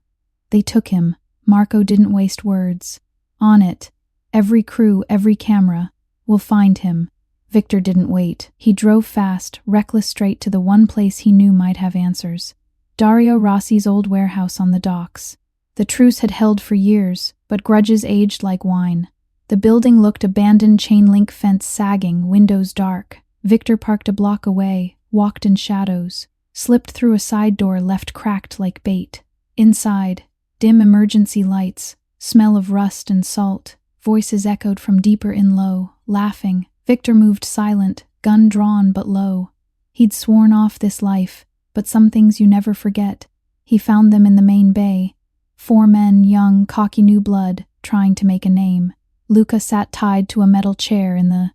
They took him. Marco didn't waste words. On it. Every crew, every camera. We'll find him. Victor didn't wait. He drove fast, reckless, straight to the one place he knew might have answers. Dario Rossi's old warehouse on the docks. The truce had held for years, but grudges aged like wine. The building looked abandoned, chain-link fence sagging, windows dark. Victor parked a block away, walked in shadows, slipped through a side door left cracked like bait. Inside, dim emergency lights, smell of rust and salt, voices echoed from deeper in low, laughing. Victor moved silent, gun drawn but low. He'd sworn off this life, but some things you never forget. He found them in the main bay. 4 men, young, cocky new blood, trying to make a name. Luca sat tied to a metal chair in the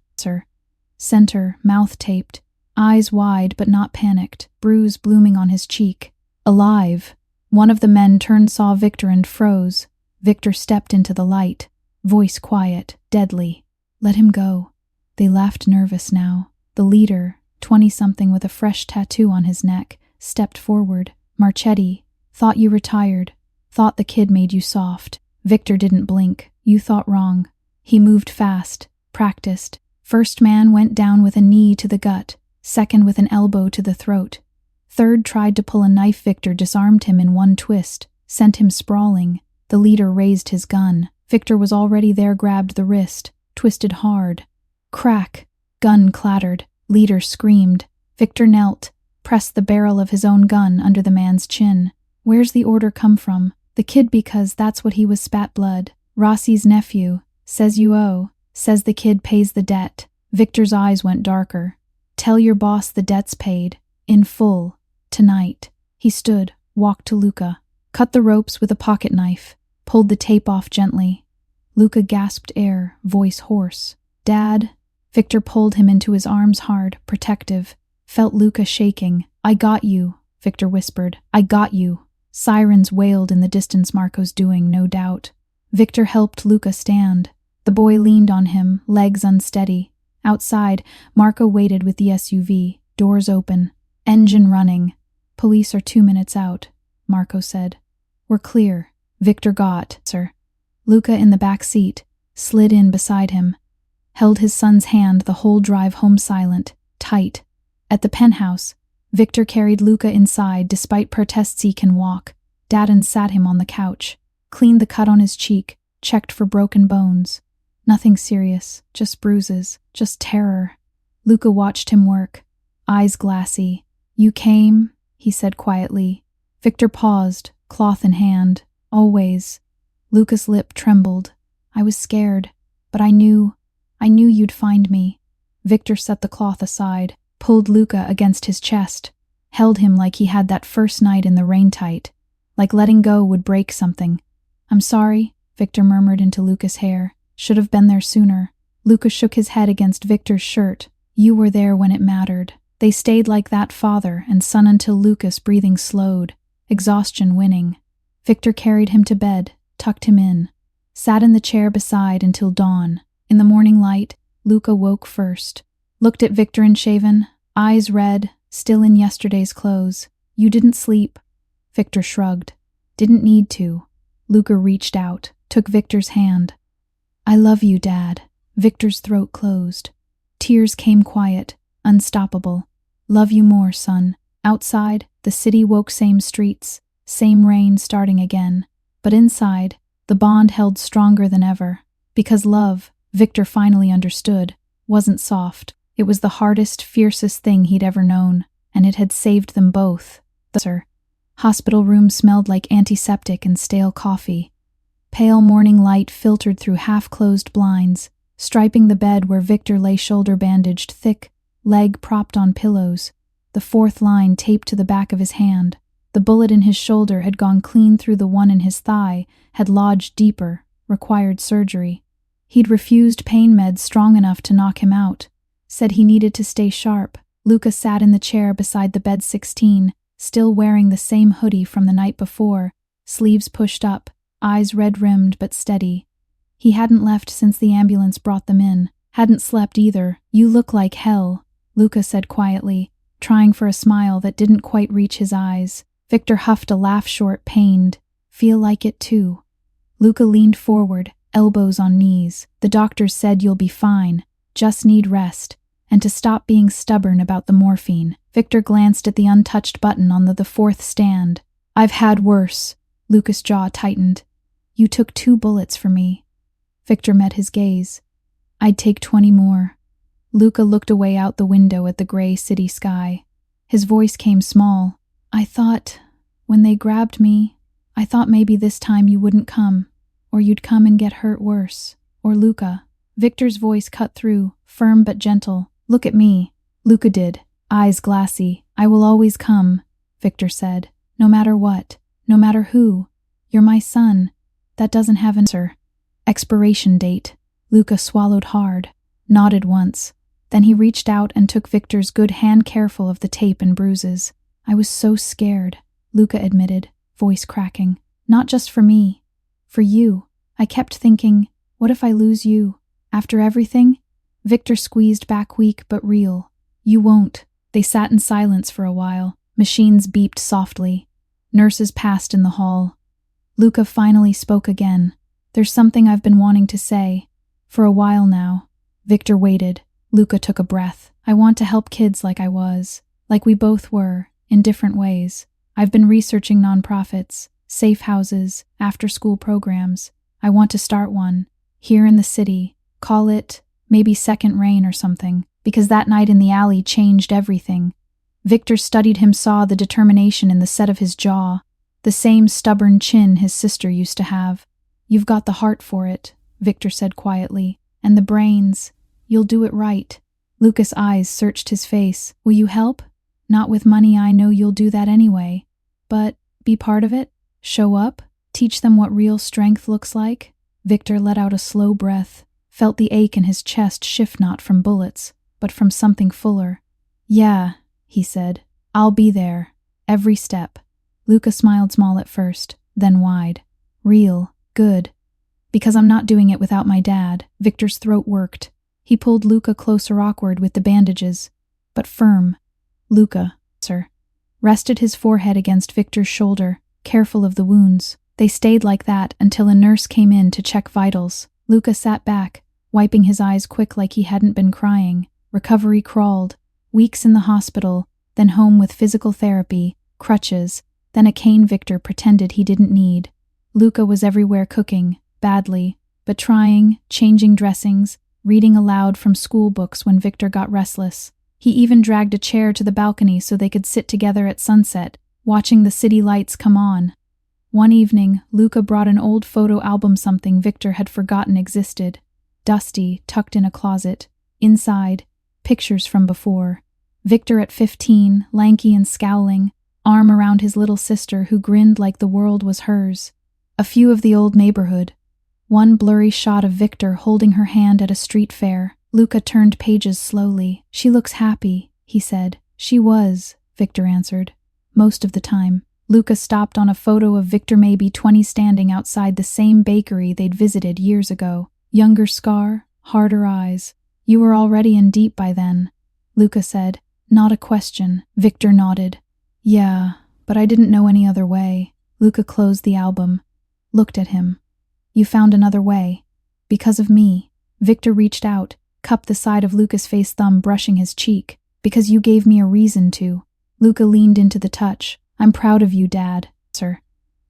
center, mouth taped, eyes wide but not panicked, bruise blooming on his cheek. Alive. One of the men turned, saw Victor and froze. Victor stepped into the light, voice quiet, deadly. Let him go. They laughed, nervous now. The leader, 20-something with a fresh tattoo on his neck, stepped forward. Marchetti, thought you retired. Thought the kid made you soft. Victor didn't blink. You thought wrong. He moved fast, practiced. First man went down with a knee to the gut, second with an elbow to the throat. Third tried to pull a knife. Victor disarmed him in one twist, sent him sprawling. The leader raised his gun. Victor was already there, grabbed the wrist, twisted hard. Crack. Gun clattered. Leader screamed. Victor knelt, pressed the barrel of his own gun under the man's chin. Where's the order come from? The kid, because that's what he was. Spat blood. Rossi's nephew. Says you owe. Says the kid pays the debt. Victor's eyes went darker. Tell your boss the debt's paid. In full. Tonight. He stood, walked to Luca. Cut the ropes with a pocket knife. Pulled the tape off gently. Luca gasped air, voice hoarse. Dad? Victor pulled him into his arms hard, protective. Felt Luca shaking. I got you, Victor whispered. I got you. Sirens wailed in the distance. Marco's doing, no doubt. Victor helped Luca stand. The boy leaned on him, legs unsteady. Outside, Marco waited with the SUV, doors open, engine running. Police are 2 minutes out, Marco said. We're clear. Victor got, sir. Luca in the back seat, slid in beside him. Held his son's hand the whole drive home, silent, tight. At the penthouse, Victor carried Luca inside. Despite protests, he can walk. Dad sat him on the couch, cleaned the cut on his cheek, checked for broken bones. Nothing serious, just bruises, just terror. Luca watched him work, eyes glassy. You came, he said quietly. Victor paused, cloth in hand. Always. Luca's lip trembled. I was scared, but I knew you'd find me. Victor set the cloth aside, pulled Luca against his chest, held him like he had that first night in the rain, tight, like letting go would break something. I'm sorry, Victor murmured into Luca's hair. Should have been there sooner. Luca shook his head against Victor's shirt. You were there when it mattered. They stayed like that, father and son, until Lucas' breathing slowed, exhaustion winning. Victor carried him to bed, tucked him in, sat in the chair beside until dawn. In the morning light, Luca woke first, looked at Victor unshaven, eyes red, still in yesterday's clothes. You didn't sleep. Victor shrugged. Didn't need to. Luca reached out, took Victor's hand. I love you, Dad. Victor's throat closed. Tears came quiet, unstoppable. Love you more, son. Outside, the city woke, same streets, same rain starting again. But inside, the bond held stronger than ever. Because love, Victor finally understood, wasn't soft. It was the hardest, fiercest thing he'd ever known, and it had saved them both. The hospital room smelled like antiseptic and stale coffee. Pale morning light filtered through half-closed blinds, striping the bed where Victor lay, shoulder bandaged, thick, leg propped on pillows, the fourth line taped to the back of his hand. The bullet in his shoulder had gone clean through the one in his thigh, had lodged deeper, required surgery. He'd refused pain meds strong enough to knock him out, said he needed to stay sharp. Luca sat in the chair beside the bed, 16, still wearing the same hoodie from the night before, sleeves pushed up, eyes red-rimmed but steady. He hadn't left since the ambulance brought them in. Hadn't slept either. "You look like hell," Luca said quietly, trying for a smile that didn't quite reach his eyes. Victor huffed a laugh short, pained. "Feel like it too." Luca leaned forward, elbows on knees. "The doctors said you'll be fine. Just need rest. And to stop being stubborn about the morphine." Victor glanced at the untouched button on the fourth stand. "I've had worse." Luca's jaw tightened. "You took 2 bullets for me." Victor met his gaze. "I'd take 20 more." Luca looked away out the window at the gray city sky. His voice came small. When they grabbed me, I thought maybe this time you wouldn't come, or you'd come and get hurt worse. Or Luca." Victor's voice cut through, firm but gentle. "Look at me." Luca did, eyes glassy. "I will always come," Victor said. "No matter what, no matter who. You're my son. That doesn't have an answer." Expiration date. Luca swallowed hard, nodded once. Then he reached out and took Victor's good hand, careful of the tape and bruises. "I was so scared," Luca admitted, voice cracking. "Not just for me. For you. I kept thinking, what if I lose you? After everything?" Victor squeezed back, weak but real. "You won't." They sat in silence for a while. Machines beeped softly. Nurses passed in the hall. Luca finally spoke again. "There's something I've been wanting to say. For a while now." Victor waited. Luca took a breath. "I want to help kids like I was. Like we both were, in different ways. I've been researching nonprofits, safe houses, after-school programs. I want to start one. Here in the city. Call it, maybe Second Rain or something. Because that night in the alley changed everything." Victor studied him, saw the determination in the set of his jaw. The same stubborn chin his sister used to have. "You've got the heart for it," Victor said quietly. "And the brains. You'll do it right." Luca's eyes searched his face. "Will you help? Not with money, I know you'll do that anyway. But be part of it? Show up? Teach them what real strength looks like?" Victor let out a slow breath, felt the ache in his chest shift, not from bullets, but from something fuller. "Yeah," he said. "I'll be there. Every step." Luca smiled, small at first, then wide. "Real. Good. Because I'm not doing it without my dad." Victor's throat worked. He pulled Luca closer, awkward with the bandages, but firm. "Luca, sir," rested his forehead against Victor's shoulder, careful of the wounds. They stayed like that until a nurse came in to check vitals. Luca sat back, wiping his eyes quick like he hadn't been crying. Recovery crawled. Weeks in the hospital, then home with physical therapy, crutches, then a cane Victor pretended he didn't need. Luca was everywhere, cooking, badly, but trying, changing dressings, reading aloud from school books when Victor got restless. He even dragged a chair to the balcony so they could sit together at sunset, watching the city lights come on. One evening, Luca brought an old photo album, something Victor had forgotten existed. Dusty, tucked in a closet. Inside, pictures from before. Victor at 15, lanky and scowling, arm around his little sister who grinned like the world was hers. A few of the old neighborhood. One blurry shot of Victor holding her hand at a street fair. Luca turned pages slowly. "She looks happy," he said. "She was," Victor answered. "Most of the time." Luca stopped on a photo of Victor, maybe 20, standing outside the same bakery they'd visited years ago. Younger scar, harder eyes. "You were already in deep by then," Luca said. "Not a question." Victor nodded. "Yeah, but I didn't know any other way." Luca closed the album, looked at him. "You found another way. Because of me." Victor reached out, cupped the side of Luca's face, thumb brushing his cheek. "Because you gave me a reason to." Luca leaned into the touch. "I'm proud of you, Dad, sir.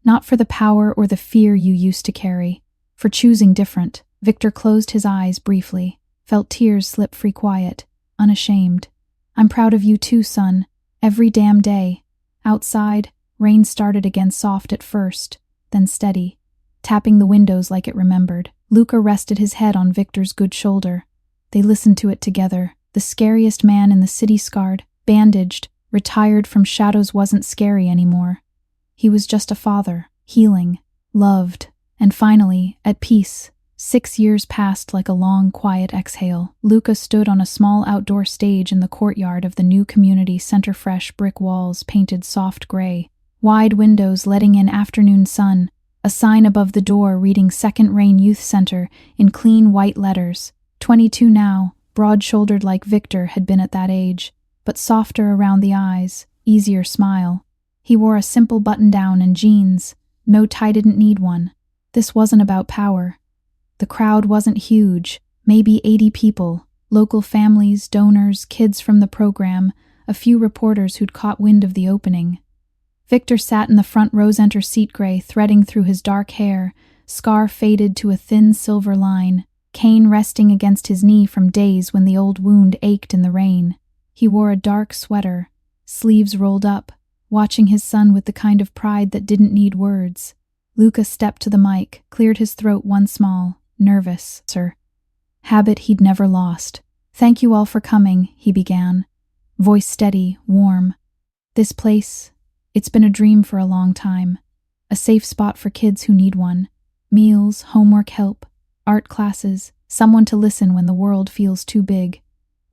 Not for the power or the fear you used to carry. For choosing different." Victor closed his eyes briefly, felt tears slip free, quiet, unashamed. "I'm proud of you too, son. Every damn day." Outside, rain started again, soft at first, then steady, tapping the windows like it remembered. Luca rested his head on Victor's good shoulder. They listened to it together. The scariest man in the city, scarred, bandaged, retired from shadows, wasn't scary anymore. He was just a father, healing, loved, and finally, at peace, 6 years passed like a long, quiet exhale. Luca stood on a small outdoor stage in the courtyard of the new community center, fresh brick walls painted soft gray, wide windows letting in afternoon sun, a sign above the door reading Second Rain Youth Center in clean white letters. 22 now, broad-shouldered like Victor had been at that age, but softer around the eyes, easier smile. He wore a simple button-down and jeans. No tie, didn't need one. This wasn't about power. The crowd wasn't huge, maybe 80 people, local families, donors, kids from the program, a few reporters who'd caught wind of the opening. Victor sat in the front row center seat, gray threading through his dark hair, scar faded to a thin silver line, cane resting against his knee from days when the old wound ached in the rain. He wore a dark sweater, sleeves rolled up, watching his son with the kind of pride that didn't need words. Luca stepped to the mic, cleared his throat one small, nervous, habit he'd never lost. "Thank you all for coming," he began, voice steady, warm. "This place, it's been a dream for a long time. A safe spot for kids who need one. Meals, homework help, art classes, someone to listen when the world feels too big.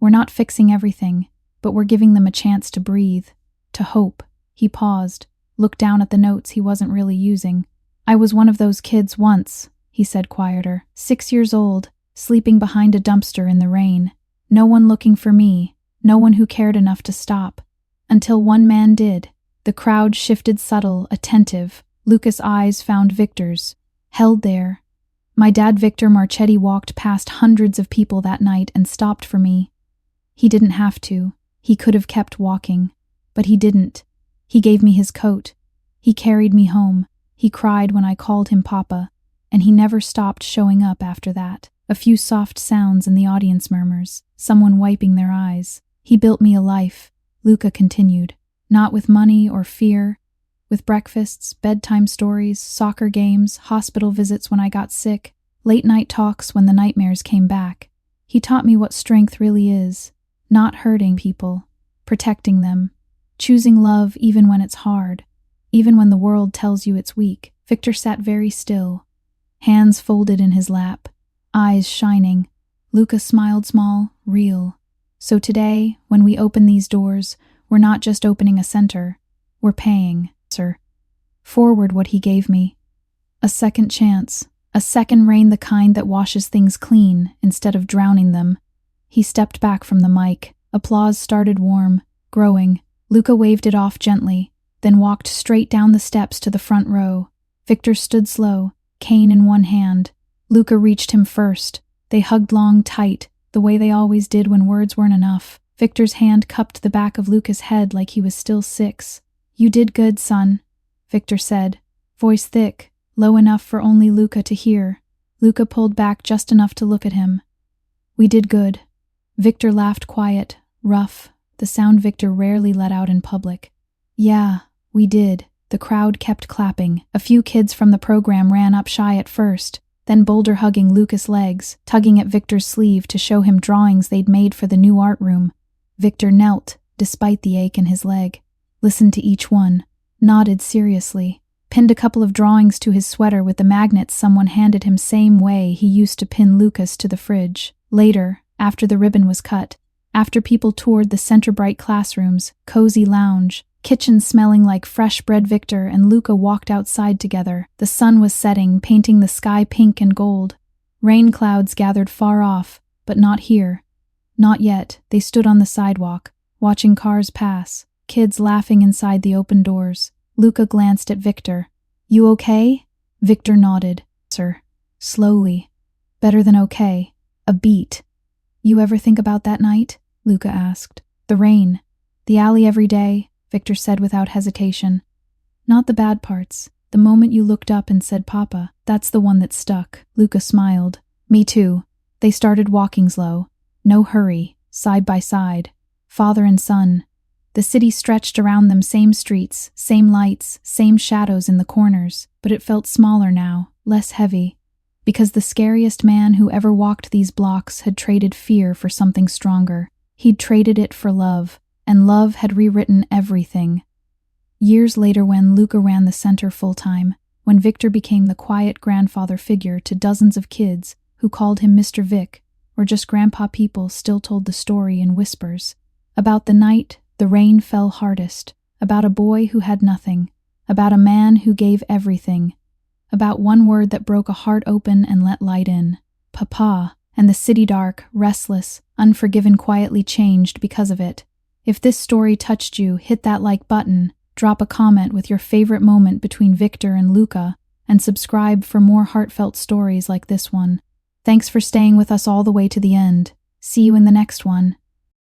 We're not fixing everything, but we're giving them a chance to breathe, to hope." He paused, looked down at the notes he wasn't really using. "I was one of those kids once," he said quieter, 6 years old, sleeping behind a dumpster in the rain. No one looking for me, no one who cared enough to stop. Until one man did. The crowd shifted, subtle, attentive. Luca's eyes found Victor's, held there. My dad, Victor Marchetti, walked past hundreds of people that night and stopped for me. He didn't have to. He could have kept walking. But he didn't. He gave me his coat. He carried me home. He cried when I called him Papa. And he never stopped showing up after that. A few soft sounds in the audience murmurs, someone wiping their eyes. "He built me a life," Luca continued. "Not with money or fear. With breakfasts, bedtime stories, soccer games, hospital visits when I got sick, late night talks when the nightmares came back. He taught me what strength really is. Not hurting people, protecting them, choosing love even when it's hard, even when the world tells you it's weak." Victor sat very still, hands folded in his lap, eyes shining. Luca smiled, small, real. "So today, when we open these doors, we're not just opening a center, we're paying, forward what he gave me. A second chance, a second rain, the kind that washes things clean instead of drowning them." He stepped back from the mic. Applause started warm, growing. Luca waved it off gently, then walked straight down the steps to the front row. Victor stood slow, cane in one hand. Luca reached him first. They hugged long, tight, the way they always did when words weren't enough. Victor's hand cupped the back of Luca's head like he was still 6. "You did good, son," Victor said, voice thick, low enough for only Luca to hear. Luca pulled back just enough to look at him. "We did good." Victor laughed, quiet, rough, the sound Victor rarely let out in public. "Yeah, we did." The crowd kept clapping. A few kids from the program ran up, shy at first, then boulder hugging Lucas' legs, tugging at Victor's sleeve to show him drawings they'd made for the new art room. Victor knelt, despite the ache in his leg, listened to each one, nodded seriously, pinned a couple of drawings to his sweater with the magnets someone handed him, same way he used to pin Lucas to the fridge. Later, after the ribbon was cut, after people toured the center bright classrooms, cozy lounge, kitchen smelling like fresh bread, Victor and Luca walked outside together. The sun was setting, painting the sky pink and gold. Rain clouds gathered far off, but not here. Not yet. They stood on the sidewalk, watching cars pass, kids laughing inside the open doors. Luca glanced at Victor. "You okay?" Victor nodded. "Sir." Slowly. "Better than okay. A beat." "You ever think about that night?" Luca asked. "The rain. The alley every day," Victor said without hesitation. "Not the bad parts. The moment you looked up and said Papa, that's the one that stuck." Luca smiled. "Me too." They started walking slow. No hurry, side by side. Father and son. The city stretched around them, same streets, same lights, same shadows in the corners, but it felt smaller now, less heavy. Because the scariest man who ever walked these blocks had traded fear for something stronger. He'd traded it for love, and love had rewritten everything. Years later, when Luca ran the center full-time, when Victor became the quiet grandfather figure to dozens of kids who called him Mr. Vic, or just Grandpa. People still told the story in whispers. About the night the rain fell hardest, about a boy who had nothing, about a man who gave everything, about one word that broke a heart open and let light in. Papa. And the city dark, restless, unforgiven quietly changed because of it. If this story touched you, hit that like button, drop a comment with your favorite moment between Victor and Luca, and subscribe for more heartfelt stories like this one. Thanks for staying with us all the way to the end. See you in the next one.